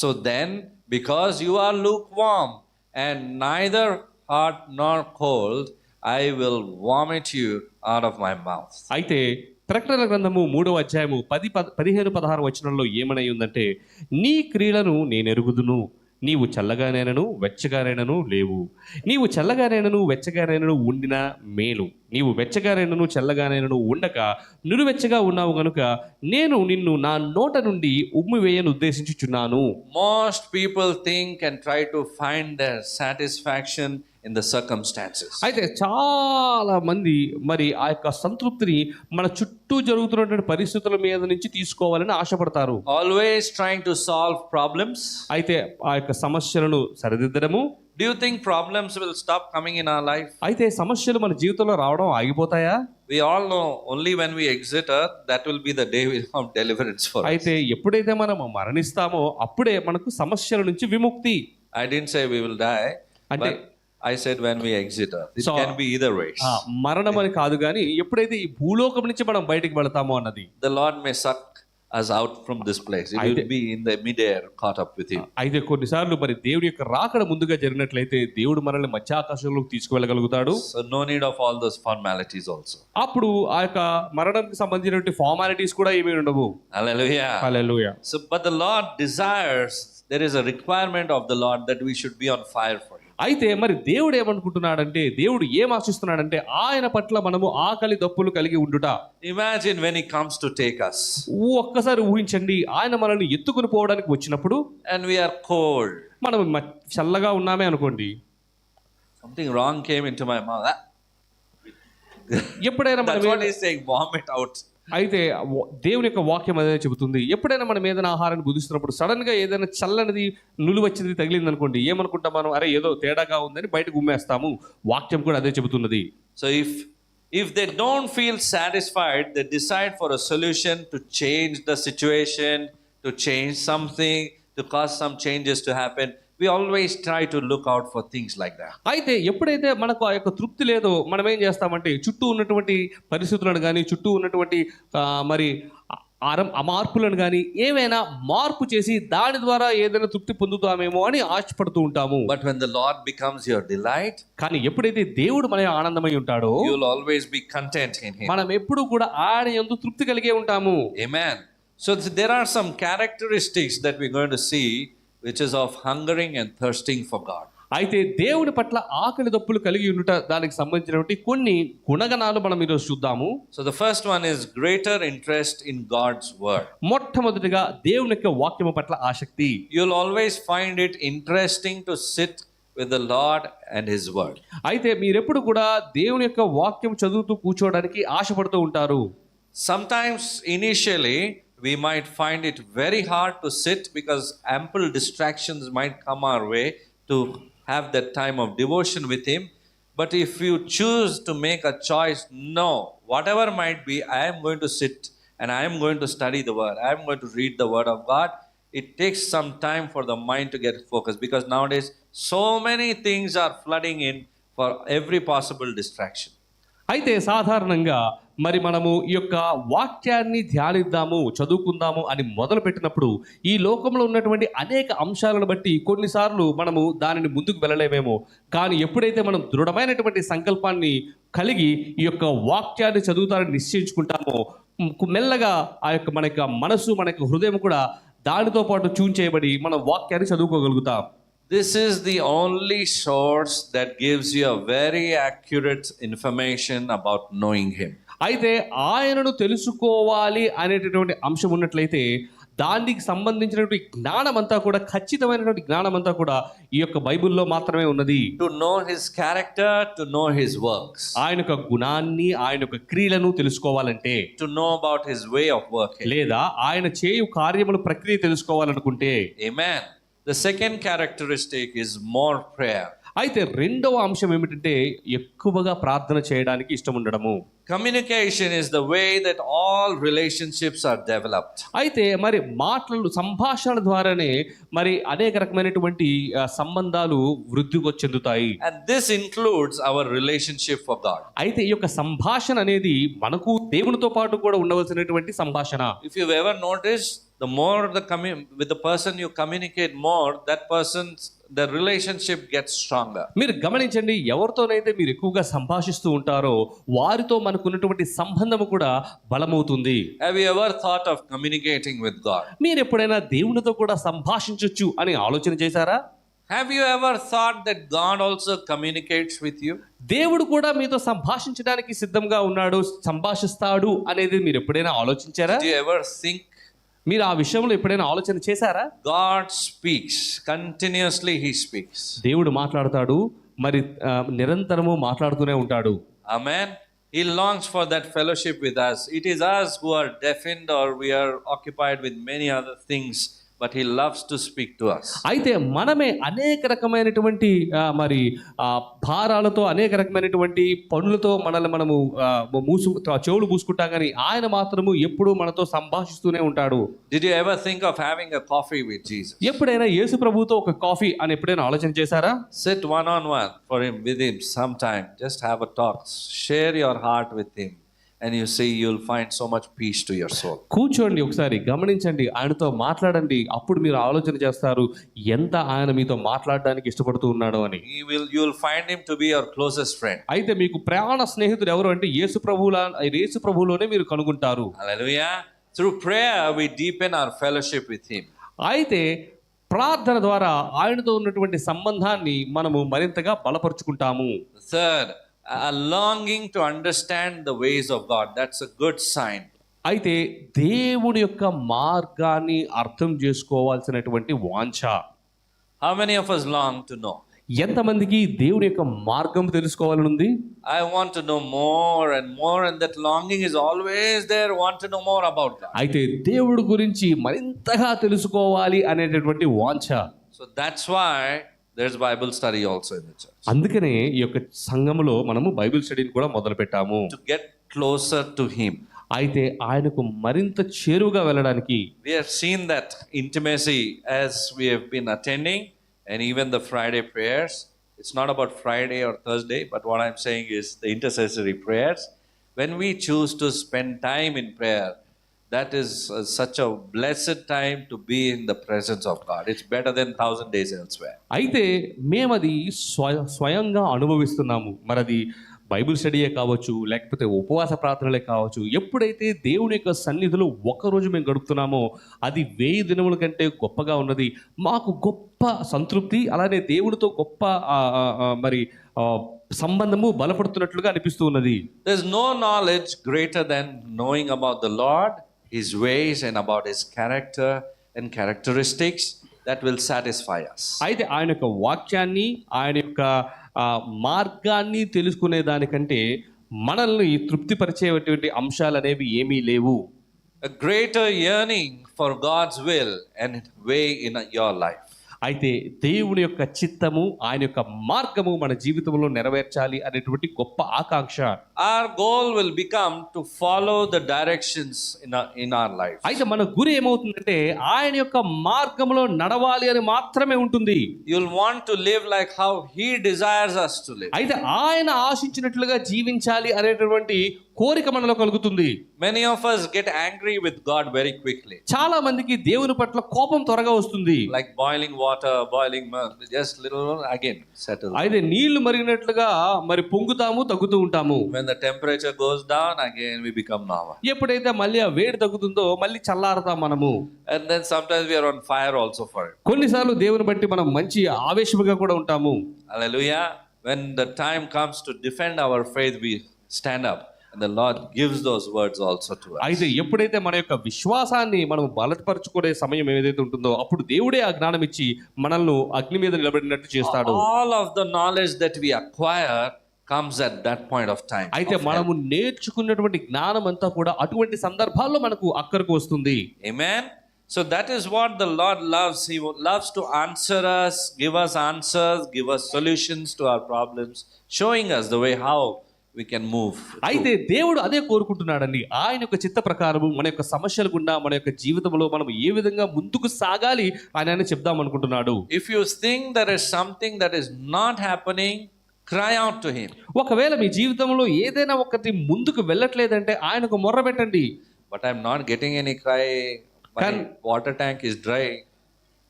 So then, because you are lukewarm and neither hot nor cold, I will vomit you out of my mouth. అయితే ప్రకటన గ్రంథము 3వ అధ్యాయము 15-16 వచనంలో ఏమనై ఉందంటే, నీ క్రియలను నేను ఎరుగుదును, నీవు చల్లగానైనను వెచ్చగానైనను లేవు. నీవు చల్లగానైనను వెచ్చగానైనను ఉండిన మేలు, నీవు వెచ్చగానైనను చల్లగానైనను ఉండక నురువెచ్చగా ఉన్నావు గనుక నేను నిన్ను నా నోట నుండి ఉమ్మివేయను ఉద్దేశించుచున్నాను. Most people think and try to find their satisfaction in the circumstances. అయితే చాలా మంది మరి ఆ యొక్క సంతృప్తిని మన చుట్టూ జరుగుతున్నటువంటి పరిస్థితుల మీద నుంచి తీసుకోవాలని ఆశపడతారు. Always trying to solve problems. అయితే ఆ యొక్క సమస్యలను సరిదిద్దడము. Do you think problems will stop coming in our life? అయితే సమస్యలు మన జీవితంలో రావడం ఆగిపోతాయా? We all know only when we exit earth, that will be the day of deliverance for us. అయితే ఎప్పుడైతే మనం మరణిస్తామో అప్పుడే మనకు సమస్యల నుంచి విముక్తి. I didn't say we will die, అంటే but I said when we exit earth. It So, can be either ways. మరణం అని కాదు, కానీ ఎప్పుడైతే ఈ భూలోకం నుంచి మనం బయటికి వెళతామో అన్నది. The Lord may suck us out from this place. It will be in the midair caught up with Him. అయితే కొన్నిసార్లు మరి దేవుడి యొక్క రాకడ ముందుగా జరిగినట్లయితే దేవుడు మనల్ని మధ్యాకాశంలోకి తీసుకువెళ్ళగలుగుతాడు. So no need of all those formalities also. అప్పుడు ఆ యొక్క మరణానికి సంబంధించినటువంటి ఫార్మాలిటీస్ కూడా ఏమీ ఉండవు. Hallelujah. Hallelujah. So but the Lord desires, there is a requirement of the Lord that we should be on fire for Him. అయితే మరి దేవుడు ఏమనుకుంటున్నాడంటే, దేవుడు ఏం ఆశిస్తున్నాడంటే ఆయన పట్ల మనము ఆకలి దప్పులు కలిగి ఉండుట. Imagine when He comes to take us. ఒక్కసారి ఊహించండి, ఆయన మనల్ని ఎత్తుకుని పోవడానికి వచ్చినప్పుడు And we are cold. మనం చల్లగా ఉన్నామే అనుకోండి, Something wrong came into my mouth. ఎప్పుడైనా That's మనం what He's saying, vomit out. అయితే దేవుని యొక్క వాక్యం అదే చెబుతుంది, ఎప్పుడైనా మనం ఏదైనా ఆహారాన్ని భుజిస్తున్నప్పుడు సడన్ గా ఏదైనా చల్లనిది నులివచ్చినది తగిలింది అనుకోండి, ఏమనుకుంటాం మనం, అరే ఏదో తేడాగా ఉందని బయటకు ఉమ్మేస్తాము. వాక్యం కూడా అదే చెబుతున్నది. So if they don't feel satisfied, they decide for a solution to change the situation, to change something, to cause some changes to happen. We always try to look out for things like that. అయితే ఎప్పుడైతే మనకు ఆ యొక్క తృప్తి లేదో మనం ఏం చేస్తామంటే, చుట్టూ ఉన్నటువంటి పరిస్థితులను కానీ, చుట్టూ ఉన్నటువంటి మరి అమార్పులను కానీ ఏమైనా మార్పు చేసి దాని ద్వారా ఏదైనా తృప్తి పొందుతామేమో అని ఆశపడుతూ ఉంటాము. But when the Lord becomes your delight, కానీ ఎప్పుడైతే దేవుడు మన ఆనందమై ఉంటాడో, you will always be content in Him. మనం ఎప్పుడు కూడా ఆయన యందు తృప్తి కలిగే ఉంటాము. Amen. So there are some characteristics that we're going to see, which is of hungering and thirsting for God. అయితే దేవుడి పట్ల ఆకలి దప్పులు కలిగి ఉండుట, దానికి సంబంధించినటువంటి కొన్ని గుణగణాలు మనం ఈరోజు చూద్దాము. So the first one is greater interest in God's word. మొట్టమొదటిగా దేవుని యొక్క వాక్యము పట్ల ఆసక్తి. You'll always find it interesting to sit with the Lord and His word. అయితే మీరెప్పుడు కూడా దేవుని యొక్క వాక్యం చదువుతూ కూర్చోవడానికి ఆశపడుతూ ఉంటారు. Sometimes initially we might find it very hard to sit because ample distractions might come our way to have that time of devotion with Him. But if you choose to make a choice, no, whatever might be, I am going to sit and I am going to study the word. I am going to read the word of God. It takes some time for the mind to get focused, because nowadays so many things are flooding in for every possible distraction. అయితే సాధారణంగా మరి మనము ఈ యొక్క వాక్యాన్ని ధ్యానిద్దాము, చదువుకుందాము అని మొదలు పెట్టినప్పుడు ఈ లోకంలో ఉన్నటువంటి అనేక అంశాలను బట్టి కొన్నిసార్లు మనము దానిని ముందుకు వెళ్ళలేమేమో. కానీ ఎప్పుడైతే మనం దృఢమైనటువంటి సంకల్పాన్ని కలిగి ఈ యొక్క వాక్యాన్ని చదువుతారని నిశ్చయించుకుంటామో, మెల్లగా ఆ యొక్క మన యొక్క మనసు, మన యొక్క హృదయం కూడా దానితో పాటు ట్యూన్ చేయబడి మన వాక్యాన్ని చదువుకోగలుగుతాం. This is the only source that gives you a very accurate information about knowing Him. అయితే ఆయనను తెలుసుకోవాలి అనేటటువంటి అంశం ఉన్నట్లయితే దానికి సంబంధించినటువంటి జ్ఞానం అంతా కూడా, ఖచ్చితమైనటువంటి జ్ఞానం అంతా కూడా ఈ యొక్క బైబిల్లో మాత్రమే ఉన్నది. To know His character, to know His works. ఆయన యొక్క గుణాన్ని, ఆయన యొక్క క్రియలను తెలుసుకోవాలంటే, To know about His way of working. లేదా ఆయన చేయు కార్యముల ప్రక్రియ తెలుసుకోవాలనుకుంటే. Amen. The second characteristic is more prayer. అయితే రెండవ అంశం ఏమిటంటే ఎక్కువగా ప్రార్థన చేయడానికి ఇష్టం ఉండడము. Communication is the way that all relationships are developed. అయితే మరి మాటలు, సంభాషణ ద్వారానే మరి అనేక రకమైనటువంటి సంబంధాలు వృద్ధి చెందుతాయి. And this includes our relationship for God. అయితే ఈ యొక్క సంభాషణ అనేది మనకు దేవునితో పాటు కూడా ఉండవలసినటువంటి సంభాషణ. If you've ever noticed, the more with the person you communicate more, that the relationship gets stronger. మీరు గమనించండి, ఎవరితోనైతే మీరు ఎక్కువగా సంభాషిస్తూ ఉంటారో వారితో మనకున్నటువంటి సంబంధము కూడా బలమవుతుంది. Have you ever thought of communicating with God? మీరు ఎప్పుడైనా దేవునితో కూడా సంభాషించొచ్చు అని ఆలోచన చేశారా? Have you ever thought that God also communicates with you? దేవుడు కూడా మీతో సంభాషించడానికి సిద్ధంగా ఉన్నాడు, సంభాషిస్తాడు అనేది మీరు ఎప్పుడైనా ఆలోచించారా? Did you ever think? మీరు ఆ విషయంలో ఎప్పుడైనా ఆలోచన చేశారా? God speaks continuously. He speaks. దేవుడు మాట్లాడతాడు, మరి నిరంతరము మాట్లాడుతూనే ఉంటాడు. Amen. He longs for that fellowship with us. It is us who are deafened or we are occupied with many other things, but He loves to speak to us. అయితే మనమే అనేక రకమైనటువంటి మరి భారాలతో, అనేక రకమైనటువంటి పనులతో మనల్ని మనము చెవులు పూసుకుంటాం, కానీ ఆయన మాత్రము ఎప్పుడూ మనతో సంభాషిస్తూనే ఉంటాడు. Did you ever think of having a coffee with Jesus? ఎప్పుడైనా యేసు ప్రభువుతో ఒక కాఫీ అని ఎప్పుడైనా ఆలోచన చేశారా? Sit one-on-one with him sometime. Just have a talk. Share your heart with him. And you see, you'll find so much peace to your soul. కూర్చోండి, ఒకసారి గమనించండి, ఆయనతో మాట్లాడండి. అప్పుడు మీరు ఆలోచన చేస్తారు ఎంత ఆయన మీతో మాట్లాడడానికి ఇష్టపడుతూ ఉన్నాడో అని. You will find him to be your closest friend. అయితే మీకు ప్రాణ స్నేహితుడు ఎవరు అంటే యేసు ప్రభువులోనే మీరు కనుగొంటారు. Hallelujah. Through prayer we deepen our fellowship with him. అయితే ప్రార్థన ద్వారా ఆయనతో ఉన్నటువంటి సంబంధాన్ని మనము మరింతగా బలపరుచుకుంటాము. Third, a longing to understand the ways of God. That's a good sign. అయితే దేవుని యొక్క మార్గాన్ని అర్థం చేసుకోవాల్సినటువంటి వాంఛ. How many of us long to know? ఎంతమందికి దేవుని యొక్క మార్గం తెలుసుకోవాలని ఉంది? I want to know more and more, and that longing is always there. Want to know more about God. అయితే దేవుడి గురించి మరింతగా తెలుసుకోవాలి అనేటటువంటి వాంఛ. So that's why there's Bible study also in the church. అందుకనే ఈ యొక్క సంఘములో మనము బైబిల్ స్టడీని కూడా మొదలు పెట్టాము. To get closer to him. అయితే ఆయనకు మరింత చేరువగా వెళ్ళడానికి. We have seen that intimacy as we have been attending, and even the Friday prayers. It's not about Friday or Thursday, but what I'm saying is the intercessory prayers. When we choose to spend time in prayer, that is such a blessed time to be in the presence of God. It's better than 1,000 days elsewhere. అయితే మేమది స్వయంగా అనుభవిస్తున్నాము. మరది Bible స్టడీయే కావచ్చు, లేకపోతే ఉపవాస ప్రార్థనలే కావచ్చు, ఎప్పుడైతే దేవుని యొక్క సన్నిధిలో ఒక్కరోజు మేము గడుపుతున్నామో అది 1000 దినముల కంటే గొప్పగా ఉన్నది. మాకు గొప్ప సంతృప్తి, అలానే దేవుడితో గొప్ప మరి సంబంధము బలపడుతున్నట్లుగా అనిపిస్తూ ఉన్నది. There's no knowledge greater than knowing about the Lord, his ways, and about his character and characteristics that will satisfy us. అయితే ఆయన యొక్క వాక్యాన్ని, ఆయన యొక్క మార్గాన్ని తెలుసుకునే దానికంటే మనల్ని తృప్తిపరిచేటువంటి అంశాలు అనేవి ఏమీ లేవు. A greater yearning for God's will and way in your life. అయితే దేవుని యొక్క చిత్తము, ఆయన యొక్క మార్గము మన జీవితంలో నెరవేర్చాలి అనేటువంటి గొప్ప ఆకాంక్ష. Our goal will become to follow the directions in our life. అయితే మన గురి ఏమవుతుందంటే ఆయన యొక్క మార్గంలో నడవాలి అని మాత్రమే ఉంటుంది. You'll want to live like how he desires us to live. అయితే ఆయన ఆశించినట్లుగా జీవించాలి అనేటువంటి కోరిక మనలో కలుగుతుంది. Many of us get angry with God very quickly. చాలా మందికి దేవుని పట్ల కోపం త్వరగా వస్తుంది. Like boiling water, boiling milk, just little again settle. అయితే నీళ్లు మరిగినట్లుగా మరి పొంగుతాము, తగ్గుతూ ఉంటాము. When the temperature goes down, again we become normal. ఎప్పుడైతే మళ్ళీ ఆ వేడి తగ్గుతుందో మళ్ళీ చల్లారుతాం మనము. And then sometimes we are on fire also for it. కొన్నిసార్లు దేవుని బట్టి మనం మంచి ఆవేశముగా కూడా ఉంటాము. Hallelujah. When the time comes to defend our faith, we stand up and the Lord gives those words also to us. అయితే ఎప్పుడైతే మన యొక్క విశ్వాసాన్ని మనం బలపరచుకునే సమయం ఏదైతే ఉంటుందో అప్పుడు దేవుడే ఆ జ్ఞానం ఇచ్చి మనల్ని అగ్ని మీద నిలబడినట్టు చేస్తాడు. All of the knowledge that we acquire comes at that point of time. అయితే మనము నేర్చుకున్నటువంటి జ్ఞానం అంతా కూడా అటువంటి సందర్భాల్లో మనకు అక్కరకు వస్తుంది. Amen. So that is what the Lord loves. He loves to answer us, give us answers, give us solutions to our problems, showing us the way how we can move. అయితే దేవుడు అదే కోరుకుంటున్నాడండి. ఆయన యొక్క చిత్త ప్రకారము మన యొక్క సమస్యల గుండా మన యొక్క జీవితంలో మనం ఏ విధంగా ముందుకు సాగాలి ఆయన చెప్దాం అనుకుంటున్నాడు. If you think there is something that is not happening, cry out to him. ఒకవేళ మీ జీవితంలో ఏదైనా ఒకటి ముందుకు వెళ్ళట్లేదంటే ఆయనకు మొర్ర పెట్టండి. But I'm not getting any cry. My water tank is dry.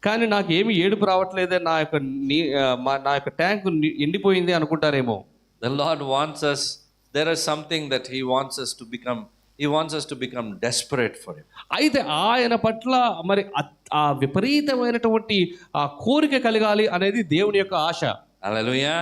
కానీ నాకు ఏమి ఏడుపు రావట్లేదే, నా యొక్క ట్యాంక్ ఎండిపోయింది అనుకుంటారేమో. The Lord wants us. There is something that he wants us to become. He wants us to become desperate for him. అయితే ఆయన పట్ల మరి ఆ విపరీతమైనటువంటి ఆ కోరిక కలగాలి అనేది దేవుని యొక్క ఆశ. Hallelujah.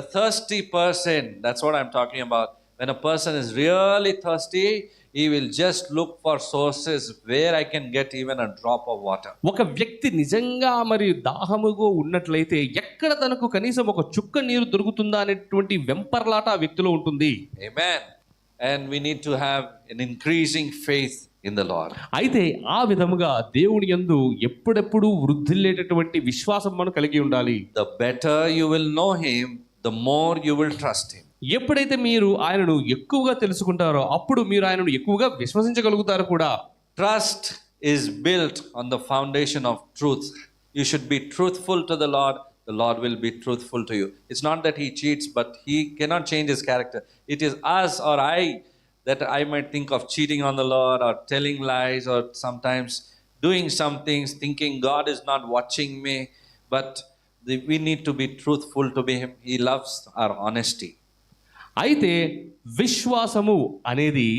A thirsty person, that's what I'm talking about. When a person is really thirsty, he will just look for sources where I can get even a drop of water. ఒక వ్యక్తి నిజంగా మరి దాహముగా ఉన్నట్లయితే ఎక్కడ తనకు కనీసం ఒక చుక్క నీరు దొరుకుతుందా అనేటువంటి వెంపర్లాట ఆ వ్యక్తిలో ఉంటుంది. Amen. And we need to have an increasing faith in the Lord. అయితే ఆ విధముగా దేవుని యందు ఎప్పుడెప్పుడు వృద్ధిల్లేటటువంటి విశ్వాసం మనం కలిగి ఉండాలి. The better you will know him, the more you will trust him. ఎప్పుడైతే మీరు ఆయనను ఎక్కువగా తెలుసుకుంటారో అప్పుడు మీరు ఆయనను ఎక్కువగా విశ్వసించగలుగుతారు కూడా. Trust is built on the foundation of truth. You should be truthful to the Lord. The Lord will be truthful to you. It's not that he cheats, but he cannot change his character. It is us or I that I might think of cheating on the Lord or telling lies or sometimes doing some things thinking God is not watching me. But we need to be truthful to him. He loves our honesty. అయితే విశ్వాసము అనేది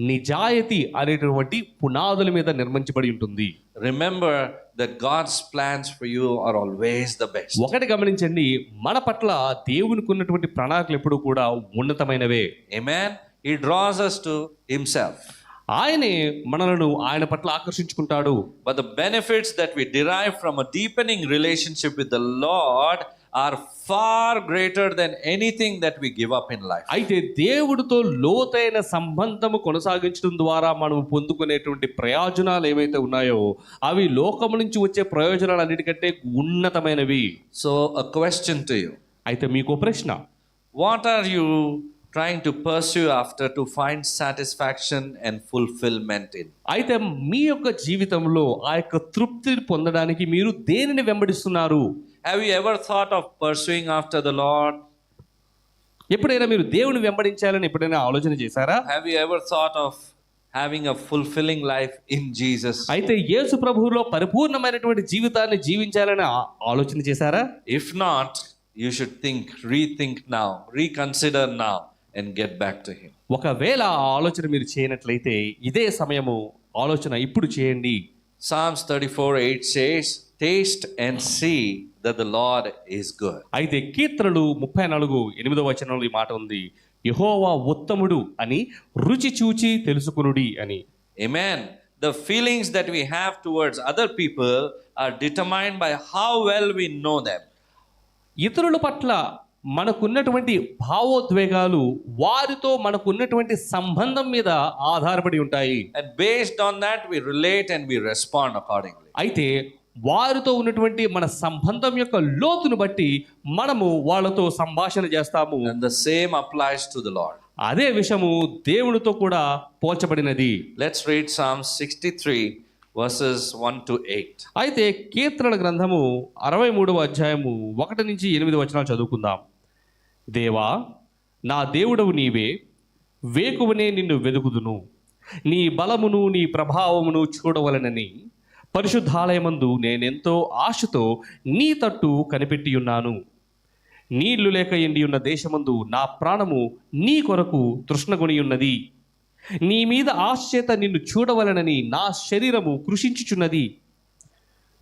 నిజాయితీ అనేటువంటి పునాదుల మీద నిర్మించబడి ఉంటుంది. Remember that God's plans for you are always the best. ఒకటి గమనించండి, మన పట్ల దేవునికి ఉన్నటువంటి ప్రణాళికలు ఎప్పుడూ కూడా ఉన్నతమైనవే. Amen. He draws us to himself. ఆయనే మనలను ఆయన పట్ల ఆకర్షించుకుంటాడు. But the benefits that we derive from a deepening relationship with the Lord are far greater than anything that we give up in life. అయితే దేవుడితో లోతైన సంబంధము కొనసాగించడం ద్వారా మనం పొందుకునేటువంటి ప్రయోజనాలు ఏవైతే ఉన్నాయో అవి లోకము నుంచి వచ్చే ప్రయోజనాలు అన్నిటికంటే ఉన్నతమైనవి. So a question to you. అయితే మీకు ప్రశ్న, what are you trying to pursue after to find satisfaction and fulfillment in? అయితే మీ యొక్క జీవితంలో ఆ యొక్క తృప్తిని పొందడానికి మీరు దేనిని వెంబడిస్తున్నారు? Have you ever thought of pursuing after the Lord? ఎప్పుడైనా మీరు దేవుని వెంబడించాలని ఎప్పుడైనా ఆలోచన చేశారా? Have you ever thought of having a fulfilling life in Jesus? అయితే యేసు ప్రభువులో పరిపూర్ణమైనటువంటి జీవితాన్ని జీవించాలని ఆలోచన చేశారా? If not, you should rethink now, reconsider now and get back to him. ఒకవేళ ఆ ఆలోచన మీరు చేయనట్లయితే ఇదే సమయము ఆలోచన ఇప్పుడు చేయండి. Psalms 34:8 says, taste and see that the Lord is good. అయితే కీర్తనలు 34:8 ఈ మాట ఉంది, యెహోవా ఉత్తముడు అని రుచి చూచి తెలుసుకొనుడి అని. Amen. The feelings that we have towards other people are determined by how well we know them. ఇతరుల పట్ల మనకున్నటువంటి భావోద్వేగాలు వారితో మనకున్నటువంటి సంబంధం మీద ఆధారపడి ఉంటాయి. And based on that we relate and we respond accordingly. అయితే వారితో ఉన్నటువంటి మన సంబంధం యొక్క లోతును బట్టి మనము వాళ్ళతో సంభాషణ చేస్తాము. And the same applies to the Lord. అదే విషయము దేవునితో కూడా పోల్చబడినది. Let's read Psalm 63 verses 1 to 8. అయితే కీర్తనల గ్రంథము 63:1-8 చదువుకుందాం. దేవా, నా దేవుడవు నీవే, వేకువనే నిన్ను వెదుకుదును. నీ బలమును నీ ప్రభావమును చూడవలనని పరిశుద్ధాలయమందు నేనెంతో ఆశతో నీ తట్టు కనిపెట్టి ఉన్నాను. నీళ్లు లేక ఎండి ఉన్న దేశమందు నా ప్రాణము నీ కొరకు తృష్ణగొని ఉన్నది. నీ మీద ఆశ్చేత నిన్ను చూడవలనని నా శరీరము కృషించుచున్నది.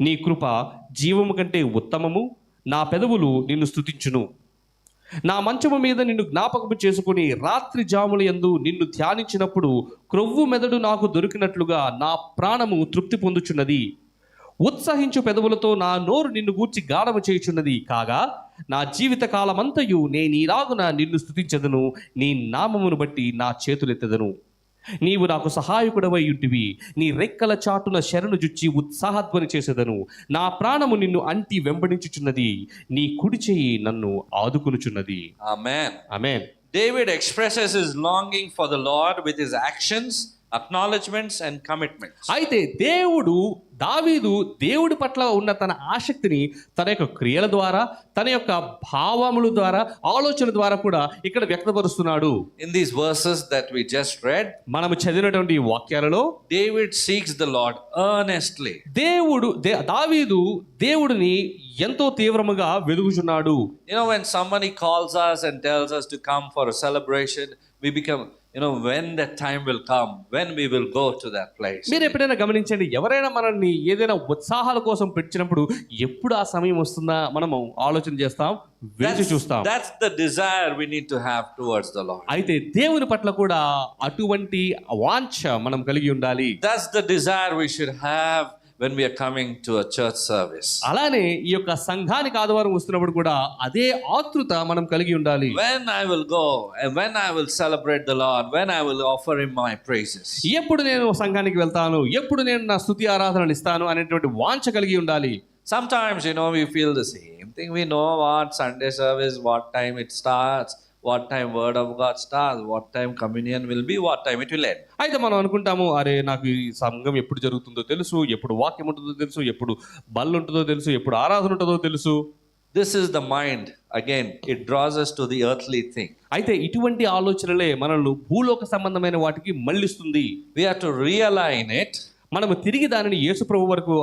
నీ కృప జీవము కంటే ఉత్తమము. నా పెదవులు నిన్ను స్తుతించును. నా మంచము మీద నిన్ను జ్ఞాపకము చేసుకుని రాత్రి జాముల యందు నిన్ను ధ్యానించినప్పుడు క్రొవ్వు మెదడు నాకు దొరికినట్లుగా నా ప్రాణము తృప్తి పొందుచున్నది. ఉత్సహించు పెదవులతో నా నోరు నిన్ను గూర్చి గానము చేయుచున్నది. కాగా నా జీవిత కాలమంతయు నేనీలాగున నిన్ను స్తుతించెదను. నీ నామమును బట్టి నా చేతులెత్తెదను. నీవు నాకు సహాయకుడవై ఉంటివి. నీ రెక్కల చాటున శరణు జుచ్చి ఉత్సాహధ్వని చేసేదను. నా ప్రాణము నిన్ను అంటి వెంబడించుచున్నది. నీ కుడి చెయ్యి నన్ను ఆదుకొనుచున్నది. Amen. Amen. David expresses his longing for the Lord with his actions, acknowledgments and commitments. అయితే దావీదు దేవుడి పట్ల ఉన్న తన ఆసక్తిని తన యొక్క క్రియల ద్వారా, తన యొక్క భావముల ద్వారా, ఆలోచన ద్వారా కూడా ఇక్కడ వ్యక్తపరుస్తున్నాడు. In these verses that we just read, మనము చదివినటువంటి ఈ వాక్యాలలో David seeks the Lord earnestly. దావీదు దేవుడిని ఎంతో తీవ్రముగా వెదుగుచున్నాడు. You know, when somebody calls us and tells us to come for a celebration, we become, when that time will come, when we will go to that place. మీరు ఎప్పుడైనా గమనించండి, ఎవరైనా మనల్ని ఏదైనా ఉత్సాహాల కోసం పెట్టినప్పుడు ఎప్పుడు ఆ సమయం వస్తుందా మనము ఆలోచన చేస్తాం, వేచి చూస్తాం. That's the desire we need to have towards the Lord. అయితే దేవుని పట్ల కూడా అటువంటి వాంఛ మనం కలిగి ఉండాలి. That's the desire we should have when we are coming to a church service. అలానే ఈ యొక్క సంఘానికి ఆదివారం వస్తున్నప్పుడు కూడా అదే ఆతృత మనం కలిగి ఉండాలి. When I will go and when I will celebrate the Lord, when I will offer him my praises. ఎప్పుడు నేను సంఘానికి వెళ్తాను, ఎప్పుడు నేను నా స్తుతి ఆరాధనలు ఇస్తాను అనేటువంటి వాంఛ కలిగి ఉండాలి. Sometimes, we feel the same thing. We know what Sunday service, what time it starts, what time word of God starts, what time communion will be, what time it will end. అయితే మనం అనుకుంటాము, అరే నాకు ఈ సంఘం ఎప్పుడు జరుగుతుందో తెలుసు, ఎప్పుడు వాక్యం ఉంటుందో తెలుసు, ఎప్పుడు బల్ల ఉంటుందో తెలుసు, ఎప్పుడు ఆరాధన ఉంటుందో తెలుసు. This is the mind. Again, it draws us to the earthly thing. అయితే ఇటువంటి ఆలోచనలే మనల్ని భూలోక సంబంధమైన వాటికి మళ్ళిస్తుంది. We have to realign it. మనము తిరిగి దానిని యేసు ప్రభు వరకు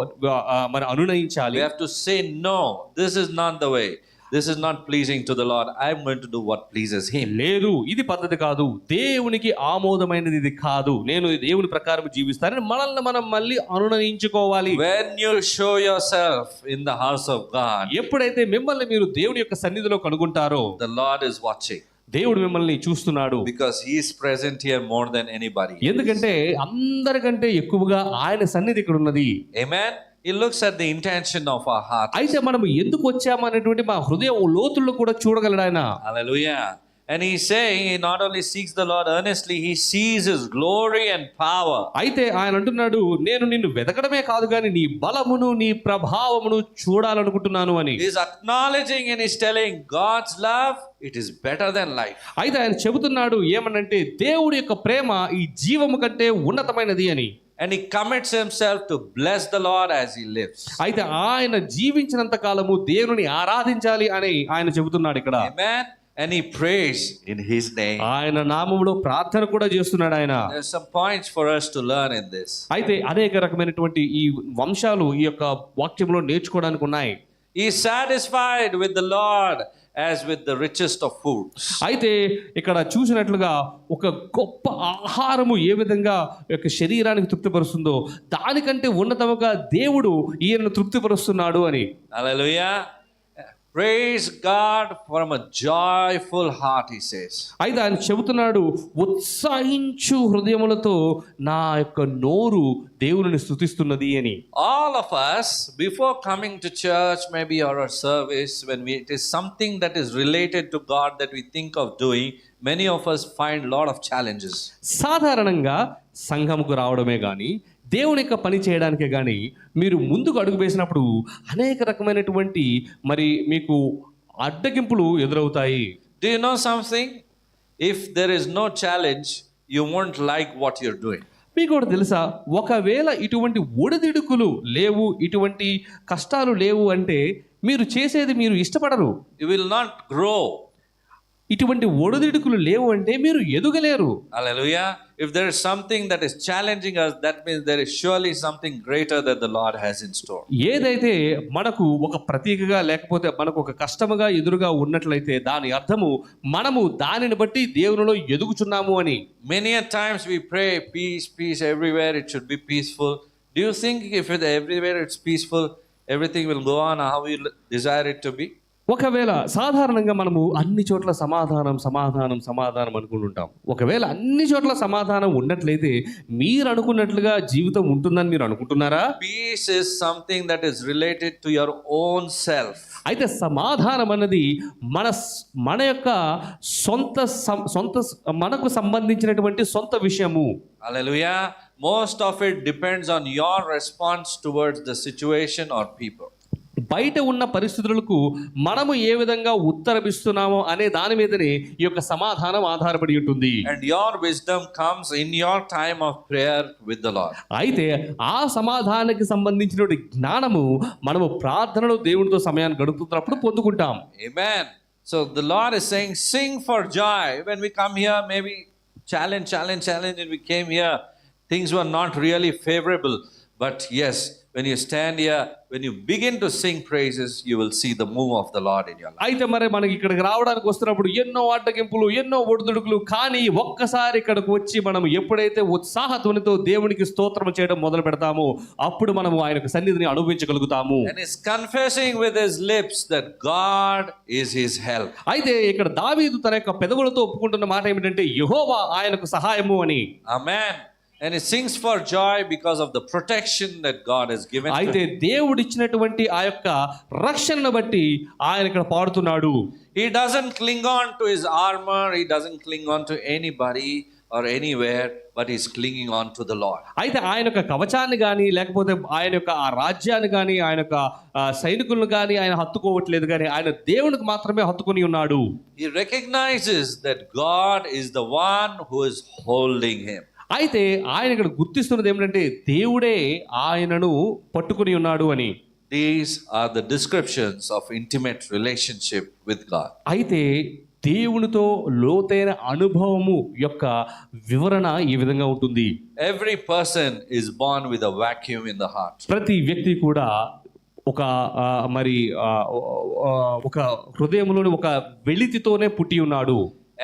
మరి అనునయించాలి. We have to say, no, this is not the way. This is not pleasing to the Lord. I am going to do what pleases him. లేదు, ఇది పద్ధతి కాదు, దేవునికి ఆమోదమైనది ఇది కాదు, నేను దేవుని ప్రకారం జీవిస్తానని మనల్ని మనం మళ్ళీ అనునయించుకోవాలి. When you show yourself in the house of God, ఎప్పుడైతే మిమ్మల్ని మీరు దేవుని యొక్క సన్నిధిలో కనుగొంటారో, the Lord is watching. దేవుడు మిమ్మల్ని చూస్తున్నాడు. Because he is present here more than anybody. ఎందుకంటే అందరికంటే ఎక్కువగా ఆయన సన్నిధి ఇక్కడ ఉన్నది. Amen. He looks at the intention of our heart. అయితే మనము ఎందుకు వచ్చాము అనేటువంటి మా హృదయ లోతుల్లో కూడా చూడగలడు ఆయన. Hallelujah. And he's saying he not only seeks the Lord earnestly, he sees his glory and power. అయితే ఆయన అంటున్నాడు, నేను నిన్ను వెతకడమే కాదు కానీ నీ బలమును నీ ప్రభావమును చూడాలనుకుంటున్నాను అని. He is acknowledging and he's telling God's love, it is better than life. అయితే ఆయన చెబుతున్నాడు ఏమనంటే, దేవుడి యొక్క ప్రేమ ఈ జీవము కంటే ఉన్నతమైనది అని. And he commits himself to bless the Lord as he lives. అయితే ఆయన జీవించినంత కాలము దేవుని ఆరాధించాలి అని ఆయన చెబుతున్నాడు ఇక్కడ. Amen. And he prays in his name. ఆయన నామములో ప్రార్థన కూడా చేస్తున్నాడు ఆయన. There's some points for us to learn in this. అయితే అనేక రకమైనటువంటి ఈ వంశాలు ఈ యొక్క వాక్యంలో నేర్చుకోవడానికి ఉన్నాయి. He is satisfied with the Lord as with the richest of foods. అయితే ఇక్కడ చూసినట్లుగా ఒక గొప్ప ఆహారము ఏ విధంగా యొక్క శరీరానికి తృప్తిపరుస్తుందో దానికంటే ఉన్నతముగా దేవుడు ఈయనను తృప్తిపరుస్తున్నాడు అని. Hallelujah. Praise God from a joyful heart, he says. అయితే ఆయన చెబుతున్నాడు, ఉత్సాహించు హృదయములతో నా యొక్క నోరు దేవుని స్తుతిస్తున్నది అని. All of us, before coming to church, maybe or a service, it is something that is related to God that we think of doing, many of us find a lot of challenges. సాధారణంగా సంఘముకు రావడమే కానీ దేవుని యొక్క పని చేయడానికే కానీ మీరు ముందుకు అడుగు వేసినప్పుడు అనేక రకమైనటువంటి మరి మీకు అడ్డగింపులు ఎదురవుతాయి. Do you know something? If there is no challenge, you won't like what you're doing. మీకు కూడా తెలుసా, ఒకవేళ ఇటువంటి ఒడిదిడుకులు లేవు, ఇటువంటి కష్టాలు లేవు అంటే మీరు చేసేది మీరు ఇష్టపడరు. You will not grow. ఇటువంటి ఒడిదుడుకులు లేవు అంటే మీరు ఎదుగలేరు. Hallelujah. If there is something that is challenging us, that means there is surely something greater that the Lord has in store. ఏదైతే మనకు ఒక ప్రతీకగా లేకపోతే మనకు ఒక కష్టముగా ఎదురుగా ఉన్నట్లయితే దాని అర్థము మనము దానిని బట్టి దేవునిలో ఎదుగుచున్నాము అని. Many a times we pray, peace, peace everywhere, it should be peaceful. Do you think if everywhere it's peaceful, everything will go on how you desire it to be? ఒకవేళ సాధారణంగా మనము అన్ని చోట్ల సమాధానం సమాధానం సమాధానం అనుకుంటుంటాం. ఒకవేళ అన్ని చోట్ల సమాధానం ఉన్నట్లయితే మీరు అనుకున్నట్లుగా జీవితం ఉంటుందని మీరు అనుకుంటున్నారా? Peace is something that is related to your own self. అయితే సమాధానం అన్నది మన యొక్క సొంత మనకు సంబంధించినటువంటి సొంత విషయము. Hallelujah. Most of it depends on your response towards the situation or people. బయట ఉన్న పరిస్థితులకు మనము ఏ విధంగా ఉత్తరమిస్తున్నామో అనే దాని మీదనే ఈ యొక్క సమాధానం ఆధారపడి ఉంటుంది. And your wisdom comes in your time of prayer with the Lord. అయితే ఆ సమాధానానికి సంబంధించిన జ్ఞానము మనము ప్రార్థనలో దేవునితో సమయాన్ని గడుపుతున్నప్పుడు పొందుకుంటాం. Amen. So the Lord is saying, sing for joy. When we come here, maybe challenge, and we came here, things were not really favorable. But yes, when you stand here, when you begin to sing praises, you will see the move of the Lord in your life. అయితే మరి మనకి ఇక్కడికి రావడానికి వస్తున్నప్పుడు ఎన్నో అడ్డగింపులు, ఎన్నో ఒడిదుడుకులు, కానీ ఒక్కసారి ఇక్కడికి వచ్చి మనం ఎప్పుడైతే ఉత్సాహధ్వనితో దేవునికి స్తోత్రం చేయడం మొదలు పెడతామో అప్పుడు మనము ఆయన సన్నిధిని అనుభవించగలుగుతాము. And is confessing with his lips that God is his help. అయితే ఇక్కడ దావీదు తన యొక్క పెదవులతో ఒప్పుకుంటున్న మాట ఏమిటంటే యెహోవా ఆయనకు సహాయము అని. Amen. And he sings for joy because of the protection that God has given. అయితే దేవుడు ఇచ్చినటువంటి ఆ యొక్క రక్షణను బట్టి ఆయన ఇక్కడ పాడుతున్నాడు. He doesn't cling on to his armor, he doesn't cling on to anybody or anywhere, but he's clinging on to the Lord. అయితే ఆయన యొక్క కవచాన్ని కానీ లేకపోతే ఆయన యొక్క ఆ రాజ్యాన్ని కానీ ఆయన యొక్క సైనికులను కానీ ఆయన హత్తుకోవట్లేదు, కానీ ఆయన దేవునికి మాత్రమే హత్తుకొని ఉన్నాడు. He recognizes that God is the one who is holding him. అయితే ఆయన ఇక్కడ గుర్తిస్తున్నది ఏమిటంటే దేవుడే ఆయనను పట్టుకుని ఉన్నాడు అని. These are the descriptions of intimate relationship with God. అయితే దేవునితో లోతైన అనుభవము యొక్క వివరణ ఈ విధంగా ఉంటుంది. Every person is born with a vacuum in the heart. ప్రతి వ్యక్తి కూడా ఒక హృదయంలోని ఒక వెలితితోనే పుట్టి ఉన్నాడు.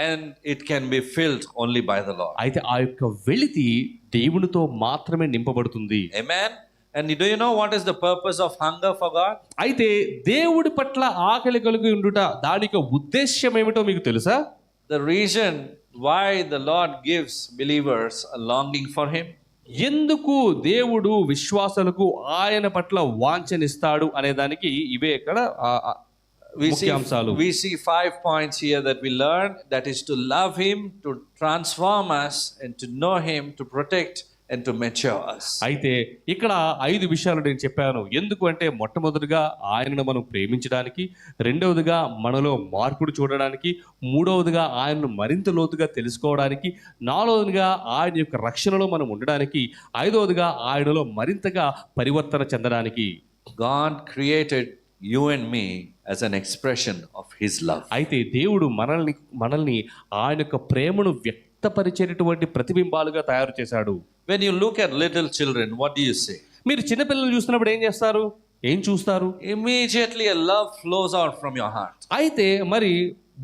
And it can be filled only by the Lord. అయితే ఆ యొక్క వెలితి దేవునితో మాత్రమే నింపబడుతుంది. Amen. And do you know what is the purpose of hunger for God? అయితే దేవుడి పట్ల ఆకలి కలిగి ఉండుట దాని యొక్క ఉద్దేశ్యం ఏమిటో మీకు తెలుసా? The reason why the Lord gives believers a longing for him, ఎందుకు దేవుడు విశ్వాసులకు ఆయన పట్ల వాంఛనిస్తాడు అనే దానికి ఇవే ఇక్కడ we see 5 points here that we learn, that is to love him, to transform us, and to know him, to protect and to mature us. అయితే ఇక్కడ 5 విషయాలు నేను చెప్పాను. ఎందుకు అంటే మొట్టమొదటిగా ఆయనను మనం ప్రేమించడానికి, రెండవదిగా మనలో మార్పుడు చూడడానికి, మూడవదిగా ఆయనను మరింత లోతుగా తెలుసుకోవడానికి, నాలుగవదిగా ఆయన యొక్క రక్షణలో మనం ఉండడానికి, ఐదవదిగా ఆయనలో మరింతగా పరివర్తన చెందడానికి. God created you and me as an expression of his love. అయితే దేవుడు మనల్ని ఆయన యొక్క ప్రేమను వ్యక్తపరిచేటటువంటి ప్రతిబింబాలుగా తయారు చేశాడు. When you look at little children, what do you say? మీరు చిన్నపిల్లలు చూస్తున్నప్పుడు ఏం చేస్తారు? ఏం చూస్తారు? Immediately a love flows out from your heart. అయితే మరి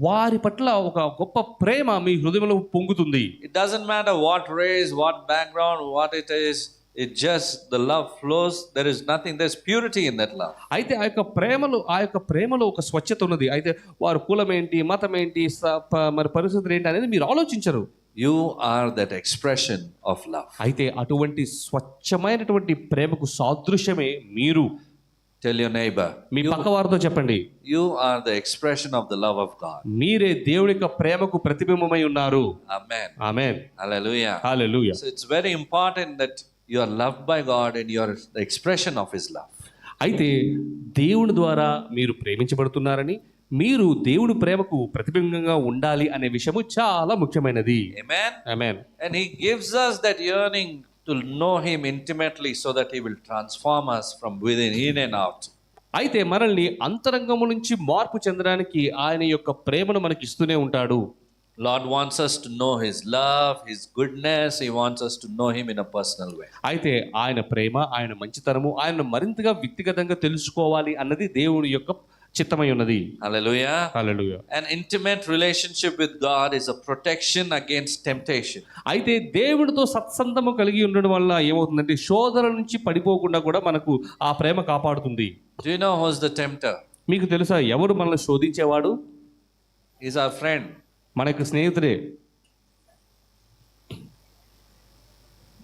వారి పట్ల ఒక గొప్ప ప్రేమ మీ హృదయంలో పొంగుతుంది. It doesn't matter what race, what background, what it is. It just, the love flows. There is nothing, there's purity in that love. అయితే ఆ యొక్క ప్రేమలో ఒక స్వచ్ఛత ఉన్నది. అయితే వారు కులం ఏంటి, మతం ఏంటి, మరి పరిస్థితులు ఏంటి అనేది మీరు ఆలోచించరు. You are that expression of love. అయితే అటువంటి స్వచ్ఛమైనటువంటి ప్రేమకు సాదృశ్యమే మీరు. Tell your neighbor, మీ పక్క వారితో చెప్పండి, you are the expression of the love of God. మీరే దేవుడి యొక్క ప్రేమకు ప్రతిబింబమై ఉన్నారు. Amen. Amen. Hallelujah. Hallelujah. So it's very important that you are loved by God and you are the expression of his love. అయితే దేవుని ద్వారా మీరు ప్రేమించబడుతున్నారని, మీరు దేవుని ప్రేమకు ప్రతిబింబంగా ఉండాలి అనే విషయము చాలా ముఖ్యమైనది. Amen. Amen. And he gives us that yearning to know him intimately so that he will transform us from within, in and out. అయితే మనల్ని అంతరంగము నుంచి మార్పు చెందడానికి ఆయన యొక్క ప్రేమను మనకి ఇస్తూనే ఉంటాడు. Lord wants us to know His love, His goodness. He wants us to know Him in a personal way. అయితే ఆయన ప్రేమ, ఆయన మంచితనము, ఆయన మరింతగా వ్యక్తిగతంగా తెలుసుకోవాలి అన్నది దేవుని యొక్క చిత్తమై ఉన్నది. Hallelujah. Hallelujah. An intimate relationship with God is a protection against temptation. అయితే దేవుడితో సత్సంగము కలిగి ఉండడం వల్ల ఏమవుతుందంటే శోధన నుంచి పడిపోకుండా కూడా మనకు ఆ ప్రేమ కాపాడుతుంది. Do you know who's the tempter? మీకు తెలుసా ఎవరు మనల్ని శోధించేవాడు? He's our friend. మన యొక్క స్నేహితుడే.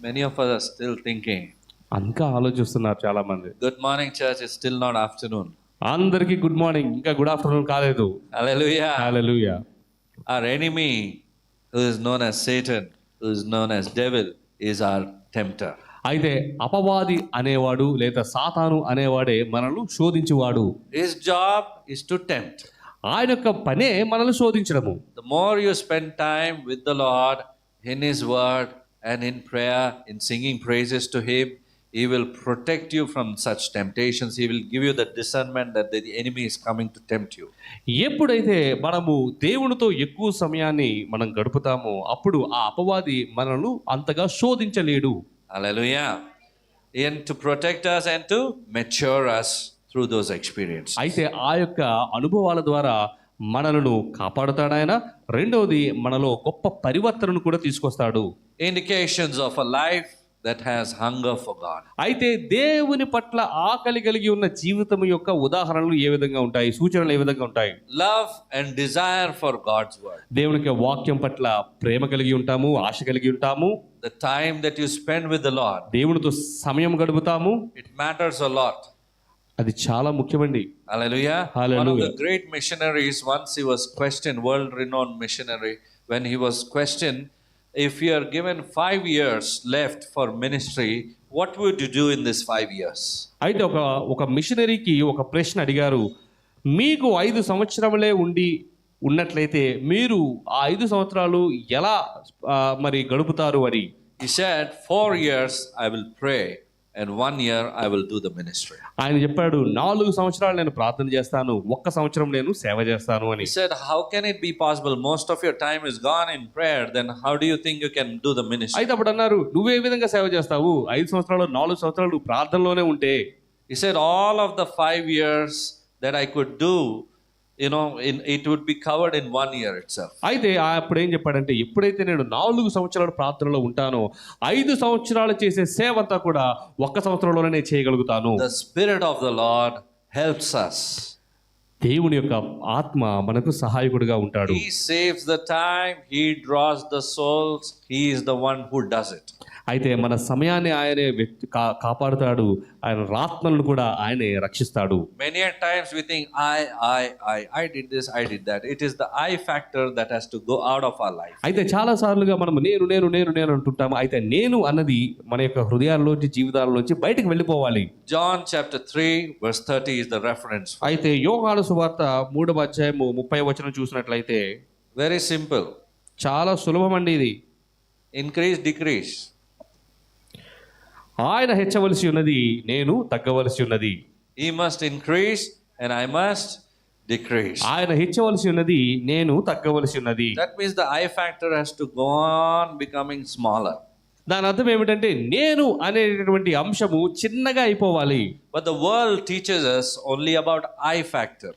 Many of us are still thinking, ఇంకా ఆలోచిస్తున్నారు చాలా మంది. good morning church, it's still not afternoon. అందరికీ గుడ్ మార్నింగ్, ఇంకా గుడ్ ఆఫ్టర్నూన్ కాలేదు. Hallelujah. Hallelujah. Our enemy, who is known as Satan, who is known as devil, is our tempter. అయితే అపవాది అనేవాడు లేదా సాతాను అనేవాడే మనల్ని శోధించేవాడు. His job is to tempt. ఆయన యొక్క పనే మనల్ని శోధించడము. The more you spend time with the Lord in His word and in prayer, in singing praises to Him, He will protect you from such temptations. He will give you the discernment that the enemy is coming to tempt you. ఎప్పుడైతే మనము దేవునితో ఎక్కువ సమయాన్ని మనం గడుపుతామో అప్పుడు ఆ అపవాది మనల్ని అంతగా శోధించలేడు. Hallelujah. And to protect us and to mature us through those experiences. అయితే ఆ యొక్క అనుభవాల ద్వారా మనలను కాపాడుతాడు ఆయన. రెండవది మనలో గొప్ప పరివర్తనను కూడా తీసుకొస్తాడు. Indications of a life that has hunger for God. అయితే దేవుని పట్ల ఆకలి కలిగి ఉన్న జీవితం యొక్క ఉదాహరణలు ఏ విధంగా ఉంటాయి, సూచనలు ఏ విధంగా ఉంటాయి? Love and desire for God's word. దేవునికి వాక్యం పట్ల ప్రేమ కలిగి ఉంటాము, ఆశ కలిగి ఉంటాము. The time that you spend with the Lord, దేవునితో సమయం గడుపుతాము. it matters a lot. అది చాలా ముఖ్యమండి. Hallelujah. Hallelujah. One of the great missionaries, once he was questioned, world-renowned missionary, when he was questioned, if you are given 5 years left for ministry, what would you do in this 5 years? అయితే ఒక మిషనరీకి ఒక ప్రశ్న అడిగారు. మీకు 5 సంవత్సరములే ఉన్నట్లయితే మీరు ఆ 5 సంవత్సరాలు ఎలా మరి గడుపుతారు అని. He said, 4 years I will pray and 1 year I will do the ministry. ఆయన చెప్పాడు 4 సంవత్సరాలు నేను ప్రార్థన చేస్తాను, 1 సంవత్సరం నేను సేవ చేస్తాను అని. He said, how can it be possible? Most of your time is gone in prayer. Then how do you think you can do the ministry? అయితే అప్పుడు అన్నారు, నువ్వే విధంగా సేవ చేస్తావు? 5 సంవత్సరాలు 4 సంవత్సరాలు నువ్వు ప్రార్థనలోనే ఉంటే. He said, all of the 5 years that I could do, it would be covered in 1 year itself. అయితే అప్పుడు ఏం చెప్పాడంటే, ఎప్పుడైతే నేను 4 సంవత్సరాలు ప్రార్థనలో ఉంటానో 5 సంవత్సరాలు చేసే సేవ అంతా కూడా 1 సంవత్సరంలోనే నేను చేయగలుగుతాను. The Spirit of the Lord helps us. దేవుని యొక్క ఆత్మ మనకు సహాయకుడిగా ఉంటాడు. He saves the time. He draws the souls. He is the one who does it. అయితే మన సమయాన్ని ఆయనే కాపాడుతాడు. ఆయన ఆత్మలను కూడా ఆయనే రక్షిస్తాడు. Many a times we think, I did this, I did that. It is the I factor that has to go out of our life. అయితే చాలా సార్లుగా మనం నేను అంటుంటాము. అయితే నేను అన్నది మన యొక్క హృదయాల్లోంచి, జీవితాల్లోంచి బయటకు వెళ్ళిపోవాలి. John chapter 3 verse 30 is the reference. అయితే యోహాను సువార్త 3వ అధ్యాయము 30వ వచనం చూసినట్లయితే Very simple. చాలా సులభమండి ఇది. Increase, decrease. ఆయన హెచ్చవలసి ఉన్నది, నేను తగ్గవలసి ఉన్నది. He must increase and I must decrease. ఆయన హెచ్చవలసి ఉన్నది, నేను తగ్గవలసి ఉన్నది. That means the I factor has to go on becoming smaller. దాని అర్థం ఏమిటంటే నేను అనేటటువంటి అంశము చిన్నగా అయిపోవాలి. But the world teaches us only about I factor.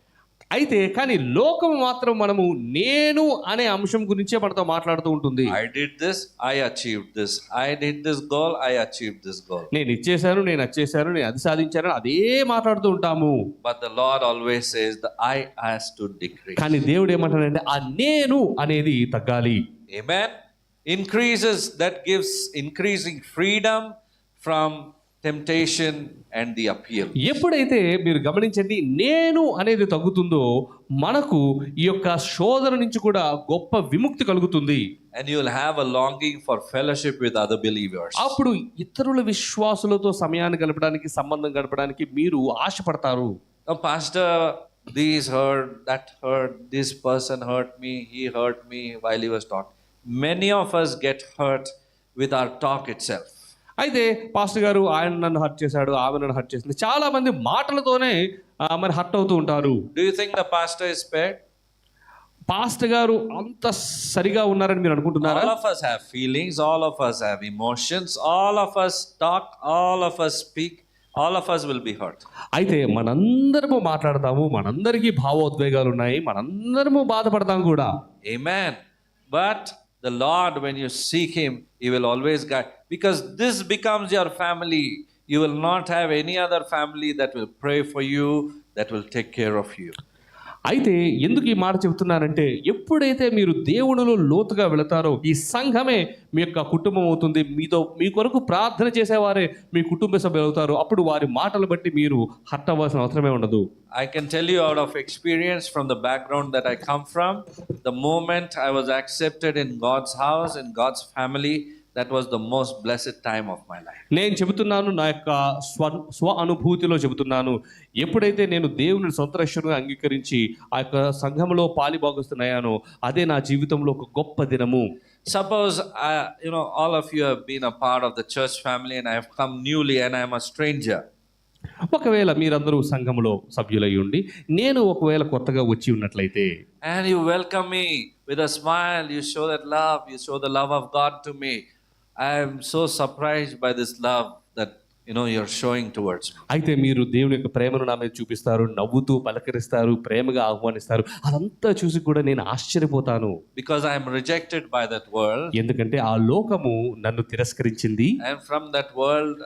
అయితే కానీ లోకం మాత్రం మనము నేను అనే అంశం గురించే మనతో మాట్లాడుతూ ఉంటుంది. I did this, I achieved this. I did this goal, I achieved this goal. నేను ఇచ్చేశాను, నేను అది సాధించాను, అదే మాట్లాడుతూ ఉంటాము. But the Lord always says the I has to decrease. కానీ దేవుడు ఏమంటాడంటే ఆ నేను అనేది తగ్గాలి. Amen. Increases, that gives increasing freedom from temptation and the appeal. ఎప్పుడైతే మీరు గమనించండి నేను అనేది తగ్గుతుందో మనకు ఈ యొక్క శోధన నుంచి కూడా గొప్ప విముక్తి కలుగుతుంది. And you will have a longing for fellowship with other believers. అప్పుడు ఇతరుల విశ్వాసులతో సమయాన్ని గడపడానికి, సంబంధం గడపడానికి మీరు ఆశపడతారు. Now, Pastor, this hurt, that hurt, this person hurt me, he hurt me while he was talking. Many of us get hurt with our talk itself. అయితే pastor గారు ఆయన నన్ను హర్ట్ చేశాడు, ఆమె నన్ను హర్ట్ చేసింది. చాలా మంది మాటలతోనే మరి హర్ట్ అవుతూ ఉంటారు. Do you think the pastor is spared? Pastor గారు అంత సరిగా ఉన్నారని మీరు అనుకుంటున్నారా? All of us have feelings, all of us have emotions, all of us talk, all of us speak, all of us will be hurt. అయితే మనందరము మాట్లాడతాము, మనందరికీ భావోద్వేగాలు ఉన్నాయి, మనందరము బాధపడతాం కూడా. Amen. But the Lord, when you seek Him, He will always guide. Because this becomes your family. You will not have any other family that will pray for you, that will take care of you. అయితే ఎందుకు ఈ మాట చెబుతున్నానంటే, ఎప్పుడైతే మీరు దేవునిలో లోతుగా వెళతారో ఈ సంఘమే మీ యొక్క కుటుంబం అవుతుంది. మీ కొరకు ప్రార్థన చేసేవారే మీ కుటుంబ సభ్యులు అవుతారు. అప్పుడు వారి మాటలు బట్టి మీరు హర్ట్ అవ్వాల్సిన అవసరమే ఉండదు. I can tell you out of experience from the background that I come from, the moment I was accepted in God's house, in God's family, that was the most blessed time of my life. నేను చెబుతున్నాను, నా యొక్క స్వ అనుభూతిలో చెబుతున్నాను. ఎప్పుడైతే నేను దేవుని సొంత రక్షణగా అంగీకరించి ఆ యొక్క సంఘంలో పాలిభాగస్తున్నాయానో అదే నా జీవితంలో ఒక గొప్ప దినము. Suppose all of you have been a part of the church family and I have come newly and I am a stranger. ఒకవేళ మీరందరూ సంఘములో సభ్యులై ఉండి నేను ఒకవేళ కొత్తగా వచ్చి ఉన్నట్లయితే, and you welcome me with a smile, you show that love, you show the love of God to me. I am so surprised by this love that you're showing towards me. అయితే మీరు దేవుని యొక్క ప్రేమను నా మీద చూపిస్తారు, నవ్వుతూ పలకరిస్తారు, ప్రేమగా ఆహ్వానిస్తారు. అదంతా చూసి కూడా నేను ఆశ్చర్యపోతాను. Because I am rejected by that world. ఎందుకంటే ఆ లోకము నన్ను తిరస్కరించింది. And from that world,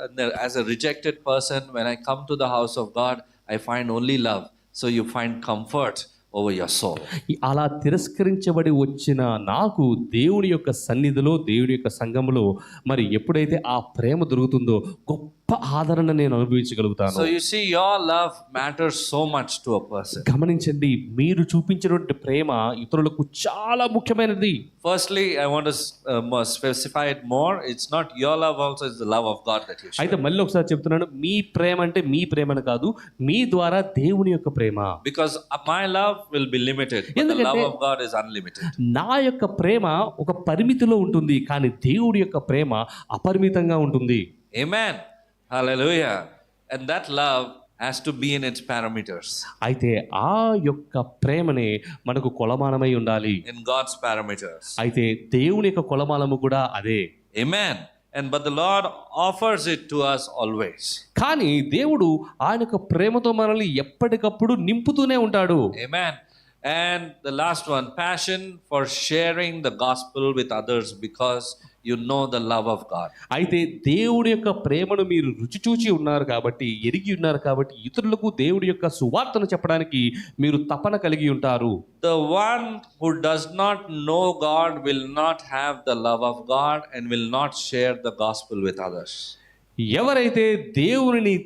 as a rejected person, when I come to the house of God, I find only love. So you find comfort over your soul. అలా తిరస్కరించబడి వచ్చిన నాకు దేవుని యొక్క సన్నిధిలో, దేవుని యొక్క సంఘములో మరి ఎప్పుడైతే ఆ ప్రేమ దొరుకుతుందో గొప్ప ఆదరణ నేను అనుభవించగలుగుతాను. So you see, your love matters so much to a person. గమనించండి, మీరు చూపించినటువంటి ప్రేమ ఇతరులకు చాలా ముఖ్యమైనది. Firstly, I want to specify it more. It's not your love also, it's the love of God that you show. అయితే మళ్ళీ ఒకసారి చెప్తున్నాను, మీ ప్రేమ అంటే మీ ప్రేమను కాదు, మీ ద్వారా దేవుని యొక్క ప్రేమ. Because my love will be limited, but the love of God is unlimited. నా యొక్క ప్రేమ ఒక పరిమితిలో ఉంటుంది, కానీ దేవుడి యొక్క ప్రేమ అపరిమితంగా ఉంటుంది. Amen. Hallelujah. And that love has to be in its parameters. అయితే ఆ యొక్క ప్రేమనే మనకు కొలమానమై ఉండాలి. In God's parameters. అయితే దేవుని యొక్క కొలమానము కూడా అదే. Amen. But the Lord offers it to us always. కానీ దేవుడు ఆయన యొక్క ప్రేమతో మనల్ని ఎప్పటికప్పుడు నింపుతూనే ఉంటాడు. Amen. And the last one, passion for sharing the gospel with others because you know the love of God. అయితే దేవుడి యొక్క ప్రేమను మీరు రుచి చూచి ఉన్నారు కాబట్టి, ఎరిగి ఉన్నారు కాబట్టి ఇతరులకు దేవుడి యొక్క సువార్తను చెప్పడానికి మీరు తపన కలిగి ఉంటారు. The one who does not know God will not have the love of God and will not share the gospel with others. ఎవరైతే దేవుని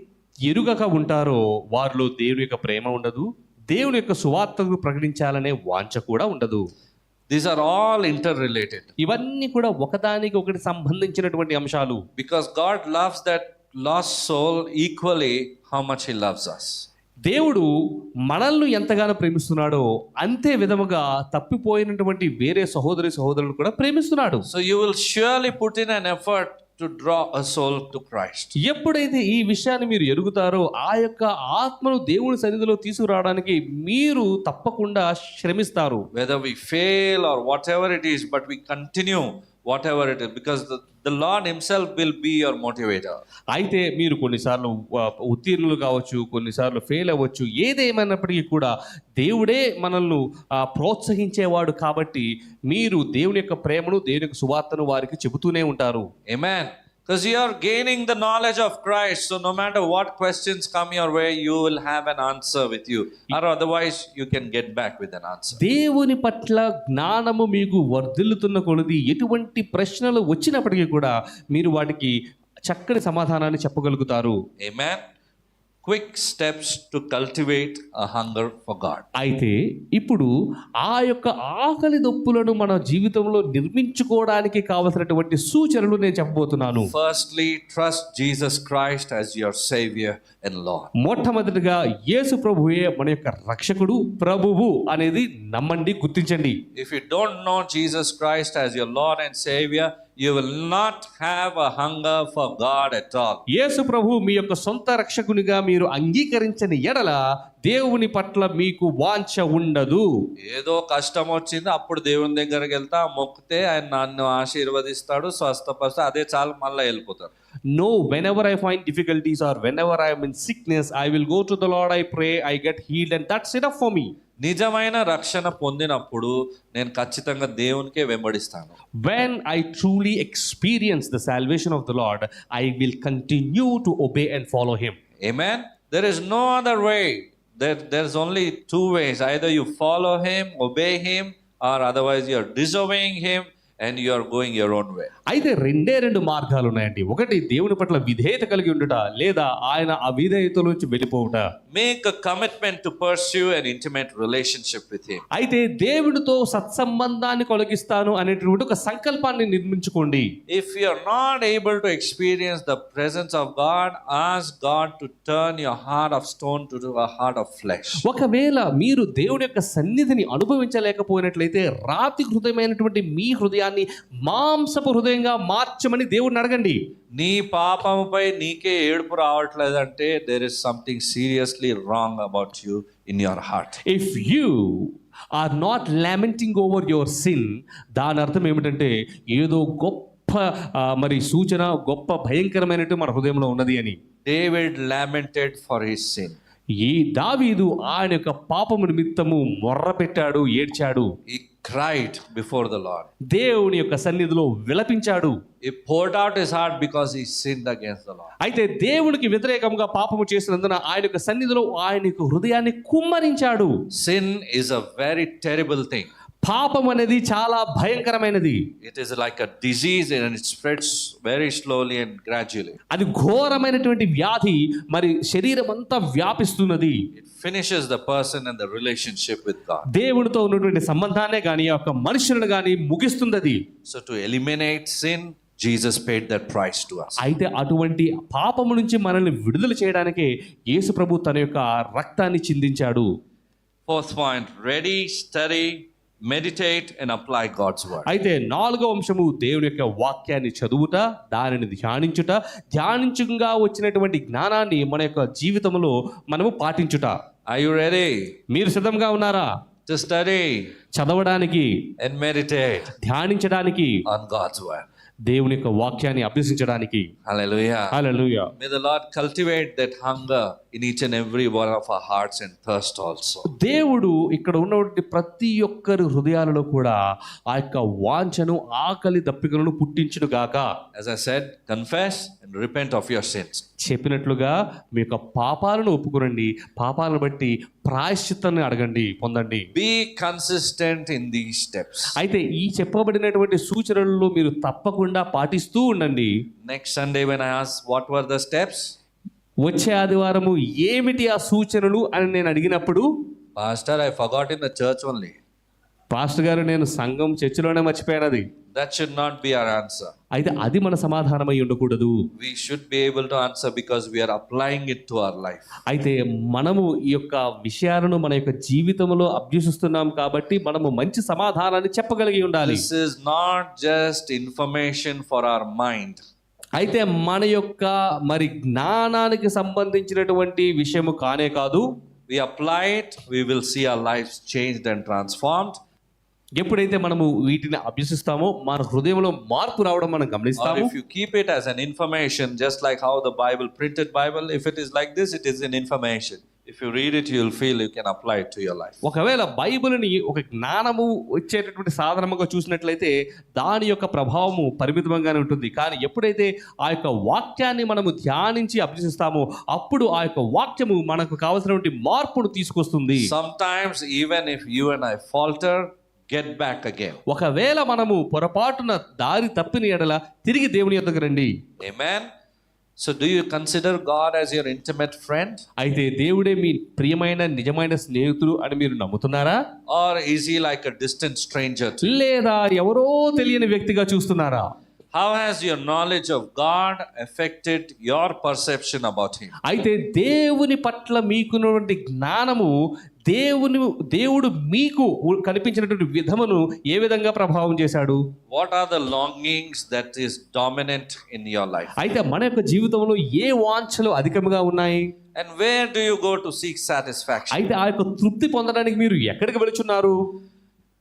ఎరుగక ఉంటారో వారిలో దేవుని యొక్క ప్రేమ ఉండదు, దేవుని యొక్క సువార్తను ప్రకటించాలనే వాంఛ కూడా ఉండదు. These are all interrelated. ఇవన్నీ కూడా ఒకదానికి ఒకటి సంబంధించినటువంటి అంశాలు. Because God loves that lost soul equally how much He loves us. దేవుడు మనల్ని ఎంతగానో ప్రేమిస్తున్నాడో అంతే విధముగా తప్పిపోయినటువంటి వేరే సహోదరులను కూడా ప్రేమిస్తున్నాడు. So you will surely put in an effort to draw a soul to Christ. ఎప్పుడైతే ఈ విషయాన్ని మీరు ఎరుగుతారో ఆ యొక్క ఆత్మను దేవుని సన్నిధిలో తీసుకురావడానికి మీరు తప్పకుండా శ్రమిస్తారు. Whether we fail or whatever it is, but we continue whatever it is, because the Lord Himself will be your motivator. అయితే మీరు కొన్నిసార్లు ఉత్తీర్ణులు కావచ్చు, కొన్నిసార్లు ఫెయిల్ అవ్వచ్చు, ఏదేమైనప్పటికీ కూడా దేవుడే మనల్ని ప్రోత్సహించేవాడు కాబట్టి మీరు దేవుని యొక్క ప్రేమను, దేవుని యొక్క సువార్తను వారికి చెబుతూనే ఉంటారు. Amen. Because you are gaining the knowledge of Christ, so no matter what questions come your way, you will have an answer with you, or otherwise you can get back with an answer. దేవుని పట్ల జ్ఞానము మీకు వర్ధిల్లుతున్న కొలది ఎటువంటి ప్రశ్నలు వచ్చినప్పటికీ కూడా మీరు వాటికి చక్కని సమాధానాన్ని చెప్పగలుగుతారు. Amen. Quick steps to cultivate a hunger for God. అయితే ఇప్పుడు ఆ యొక్క ఆకలి దప్పులను మన జీవితంలో నిర్మించుకోవడానికి కావలసినటువంటి సూచనలు నేను చెప్పబోతున్నాను. Firstly, trust Jesus Christ as your Savior and Lord. మొట్టమొదటిగా యేసు ప్రభువే మన యొక్క రక్షకుడు, ప్రభువు అనేది నమ్మండి, గుర్తించండి. If you don't know Jesus Christ as your Lord and Savior, you will not have a hunger for God at all. యేసు ప్రభు మీ యొక్క సొంత రక్షకునిగా మీరు అంగీకరించని ఎడల దేవుని పట్ల మీకు వాంఛ ఉండదు. ఏదో కష్టం వచ్చింది అప్పుడు దేవుని దగ్గరికి వెళ్తా మొక్కితే ఆయన నన్ను ఆశీర్వదిస్తాడు, స్వస్థపరుస్తాడు, అదే చాలు, మళ్ళీ వెళ్ళిపోతారు. No, whenever I find difficulties or whenever I am in sickness, I will go to the Lord, I pray, I get healed, and that's enough for me. నిజమైన రక్షణ పొందినప్పుడు నేను ఖచ్చితంగా దేవునికే వెంబడిస్తాను. When I truly experience the salvation of the Lord, I will continue to obey and follow Him. Amen. There is no other way. There's only two ways. Either you follow Him, obey Him, or otherwise you are disobeying Him and you are going your own way. అయితే రెండు మార్గాలు ఉన్నాయండి. ఒకటి దేవుని పట్ల విధేయత కలిగి ఉండుట, లేదా ఆయన అవిధేయత నుంచి వెళ్ళిపోవుట. Make a commitment to pursue an intimate relationship with Him. అయితే దేవుడితో సత్సంబంధాన్ని కొనసాగిస్తాను అనేటువంటి ఒక సంకల్పాన్ని నిర్మించుకోండి. If you are not able to experience the presence of God, ask God to turn your heart of stone to a heart of flesh. ఒకవేళ మీరు దేవుడి యొక్క సన్నిధిని అనుభవించలేకపోయినట్లయితే రాతి హృదయమైనటువంటి మీ హృదయాన్ని మాంసపు హృదయంగా మార్చమని దేవుడిని అడగండి. నీ పాపముపై నీకే ఏడుపు రావట్లేదంటే there is something seriously wrong about you in your heart. If you are not lamenting over your sin, దాని అర్థం ఏమిటంటే ఏదో గొప్ప మరి సూచన, గొప్ప భయంకరమైనట్టు మన హృదయంలో ఉన్నది అని. David lamented for his sin. ఈ దావీదు ఆయన యొక్క పాపము నిమిత్తము మొర్ర పెట్టాడు, ఏడ్చాడు. He cried before the Lord. దేవుని యొక్క సన్నిధిలో విలపించాడు. He poured out his heart because he sinned against the Lord. అయితే దేవునికి వ్యతిరేకంగా పాపము చేసినందున ఆయన యొక్క సన్నిధిలో ఆయన యొక్క హృదయాన్ని కుమ్మరించాడు. Sin is a very terrible thing. పాపం అనేది చాలా భయంకరమైనది. It is like a disease and it spreads very slowly and gradually. అది ఘోరమైనటువంటి వ్యాధి, మరి శరీరం అంతా వ్యాపిస్తున్నది. It finishes the person and the relationship with God. దేవునితో ఉన్నటువంటి సంబంధాన్ని కానీ ఆ యొక్క మనుషులను కానీ ముగిస్తుంది. So to eliminate sin, Jesus paid that price to us. అయితే అటువంటి పాపము నుంచి మనల్ని విడుదల చేయడానికే యేసు ప్రభు తన యొక్క రక్తాన్ని చిందించాడు. Fourth point, ready, study, meditate and apply God's word. అయితే నాలుగవ అంశము దేవుని యొక్క వాక్యాన్ని చదువుట, దానిని ధ్యానించుట, ధ్యానించుగా వచ్చినటువంటి జ్ఞానాన్ని మన యొక్క జీవితంలో మనము పాటించుట. Are you ready? మీరు సిద్ధంగా ఉన్నారా? To study చదవడానికి and meditate ధ్యానించడానికి on God's word. దేవుని యొక్క వాక్యాన్ని అభ్యసించడానికి. Hallelujah. Hallelujah. May the Lord cultivate that hunger in each and every one of our hearts and thirst also. దేవుడు ఇక్కడ ఉన్నటువంటి ప్రతి ఒక్కరి హృదయాలలో కూడా ఆ యొక్క వాంఛను, ఆకలి దప్పికలను పుట్టించును గాక. As I said, confess and repent of your sins. చెప్పినట్లుగా మీ యొక్క పాపాలను ఒప్పుకోనండి, పాపాలను బట్టి ప్రాయశ్చిత్తాన్ని అడగండి, పొందండి. Be consistent in these steps. అయితే ఈ చెప్పబడినటువంటి సూచనలను మీరు తప్పకుండా పాటిస్తూ ఉండండి. Next Sunday when I ask what were the steps, వచ్చే ఆదివారము ఏమిటి ఆ సూచనలు అని నేను అడిగినప్పుడు, Pastor, I forgot in the church only. Pastor గారు నేను సంఘం చర్చిలోనే మర్చిపోయానది. That should not be our answer. అయితే అది మన సమాధానమై ఉండకూడదు. We should be able to answer because we are applying it to our life. అయితే మనము ఈ యొక్క విషయాలను మన యొక్క జీవితంలో అభ్యసిస్తున్నాం కాబట్టి మనము మంచి సమాధానాన్ని చెప్పగలిగి ఉండాలి. This is not just information for our mind. అయితే మన యొక్క మరి జ్ఞానానికి సంబంధించినటువంటి విషయము కానే కాదు. We apply it, we will see our lives changed and transformed. ఎప్పుడైతే మనము వీటిని అభ్యసిస్తామో మన హృదయంలో మార్పు రావడం మనం Or గమనిస్తాము. if you keep it as an information, just like how the Bible, printed Bible, if it is like this, it is an information. If you read it, you will feel you can apply it to your life. ఒకవేళ బైబిల్ని ఒక జ్ఞానము వచ్చేటటువంటి సాధనముగా చూసినట్లయితే దాని యొక్క ప్రభావము పరిమితంగానే ఉంటుంది. కానీ ఎప్పుడైతే ఆ యొక్క వాక్యాన్ని మనము ధ్యానించి అభ్యసిస్తామో అప్పుడు ఆ యొక్క వాక్యము మనకు కావలసినటువంటి మార్పును తీసుకొస్తుంది. Sometimes even if you and I falter, get back again. ఒకవేళ మనము పొరపాటున దారి తప్పిన ఎడల తిరిగి దేవుని యొద్దకు రండి. Amen. So do you consider God as your intimate friend? అయితే దేవుడే మీ ప్రియమైన నిజమైన స్నేహితుడు అని మీరు నమ్ముతున్నారా? Or is he like a distant stranger to you? లేదా ఎవరో తెలియని వ్యక్తిగా చూస్తున్నారా? How has your knowledge of God affected your perception about him? అయితే దేవుని పట్ల మీకున్నటువంటి జ్ఞానము దేవుడు మీకు కనిపించినటువంటి విధమును ఏ విధంగా ప్రభావం చేశాడు? What are the longings that is dominant in your life? అయితే మన యొక్క జీవితంలో ఏ వాంఛలు అధికంగా ఉన్నాయి? And where do you go to seek satisfaction? అయితే ఆ యొక్క తృప్తి పొందడానికి మీరు ఎక్కడికి వెళుచున్నారు?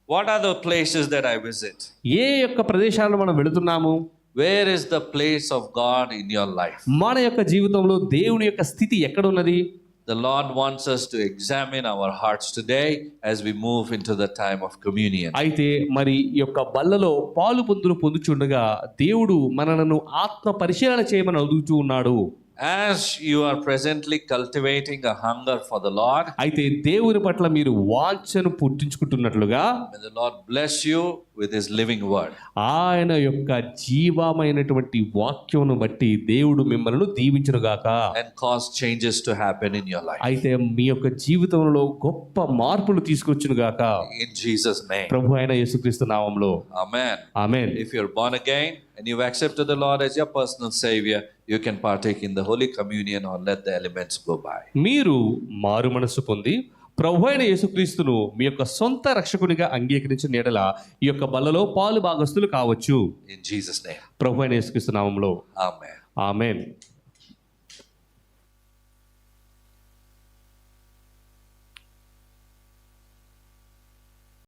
What are the places that I visit? ఏ యొక్క ప్రదేశాలను మనం వెళుతున్నాము? Where is the place of God in your life? మన యొక్క జీవితంలో దేవుని యొక్క స్థితి ఎక్కడ ఉన్నది? The Lord wants us to examine our hearts today as we move into the time of communion. అయితే మరి ఈ యొక్క బల్లలో పాలు పొందుచుండగా దేవుడు మనలను ఆత్మ పరిశీలన చేయమని అడుగుతూ ఉన్నాడు. As you are presently cultivating a hunger for the Lord, అయితే దేవుని పట్ల మీరు వాంఛను పుట్టించుకుంటున్నట్లుగా may the Lord bless you with His living word. ఆయన యొక్క జీవమైనటువంటి వాక్యమును బట్టి దేవుడు మిమ్మల్ని దీవించునుగాక. And cause changes to happen in your life. అయితే మీ యొక్క జీవితంలో గొప్ప మార్పులు తీసుకొచ్చునుగాక. In Jesus' name. ప్రభు అయిన యేసుక్రీస్తు నామములో Amen. Amen. If you're born again and you've accepted the Lord as your personal Savior, you can partake in the Holy Communion or let the elements go by. మీరు మారు మనస్సు పొంది ప్రభు అయిన యేసుక్రీస్తును మీ యొక్క సొంత రక్షకునిగా అంగీకరించిన ఎడల ఈ యొక్క బల్లలో పాలు భాగస్తులు కావచ్చు. In Jesus' name. ప్రభు అయిన యేసుక్రీస్తు నామములో Amen. ఆమేన్.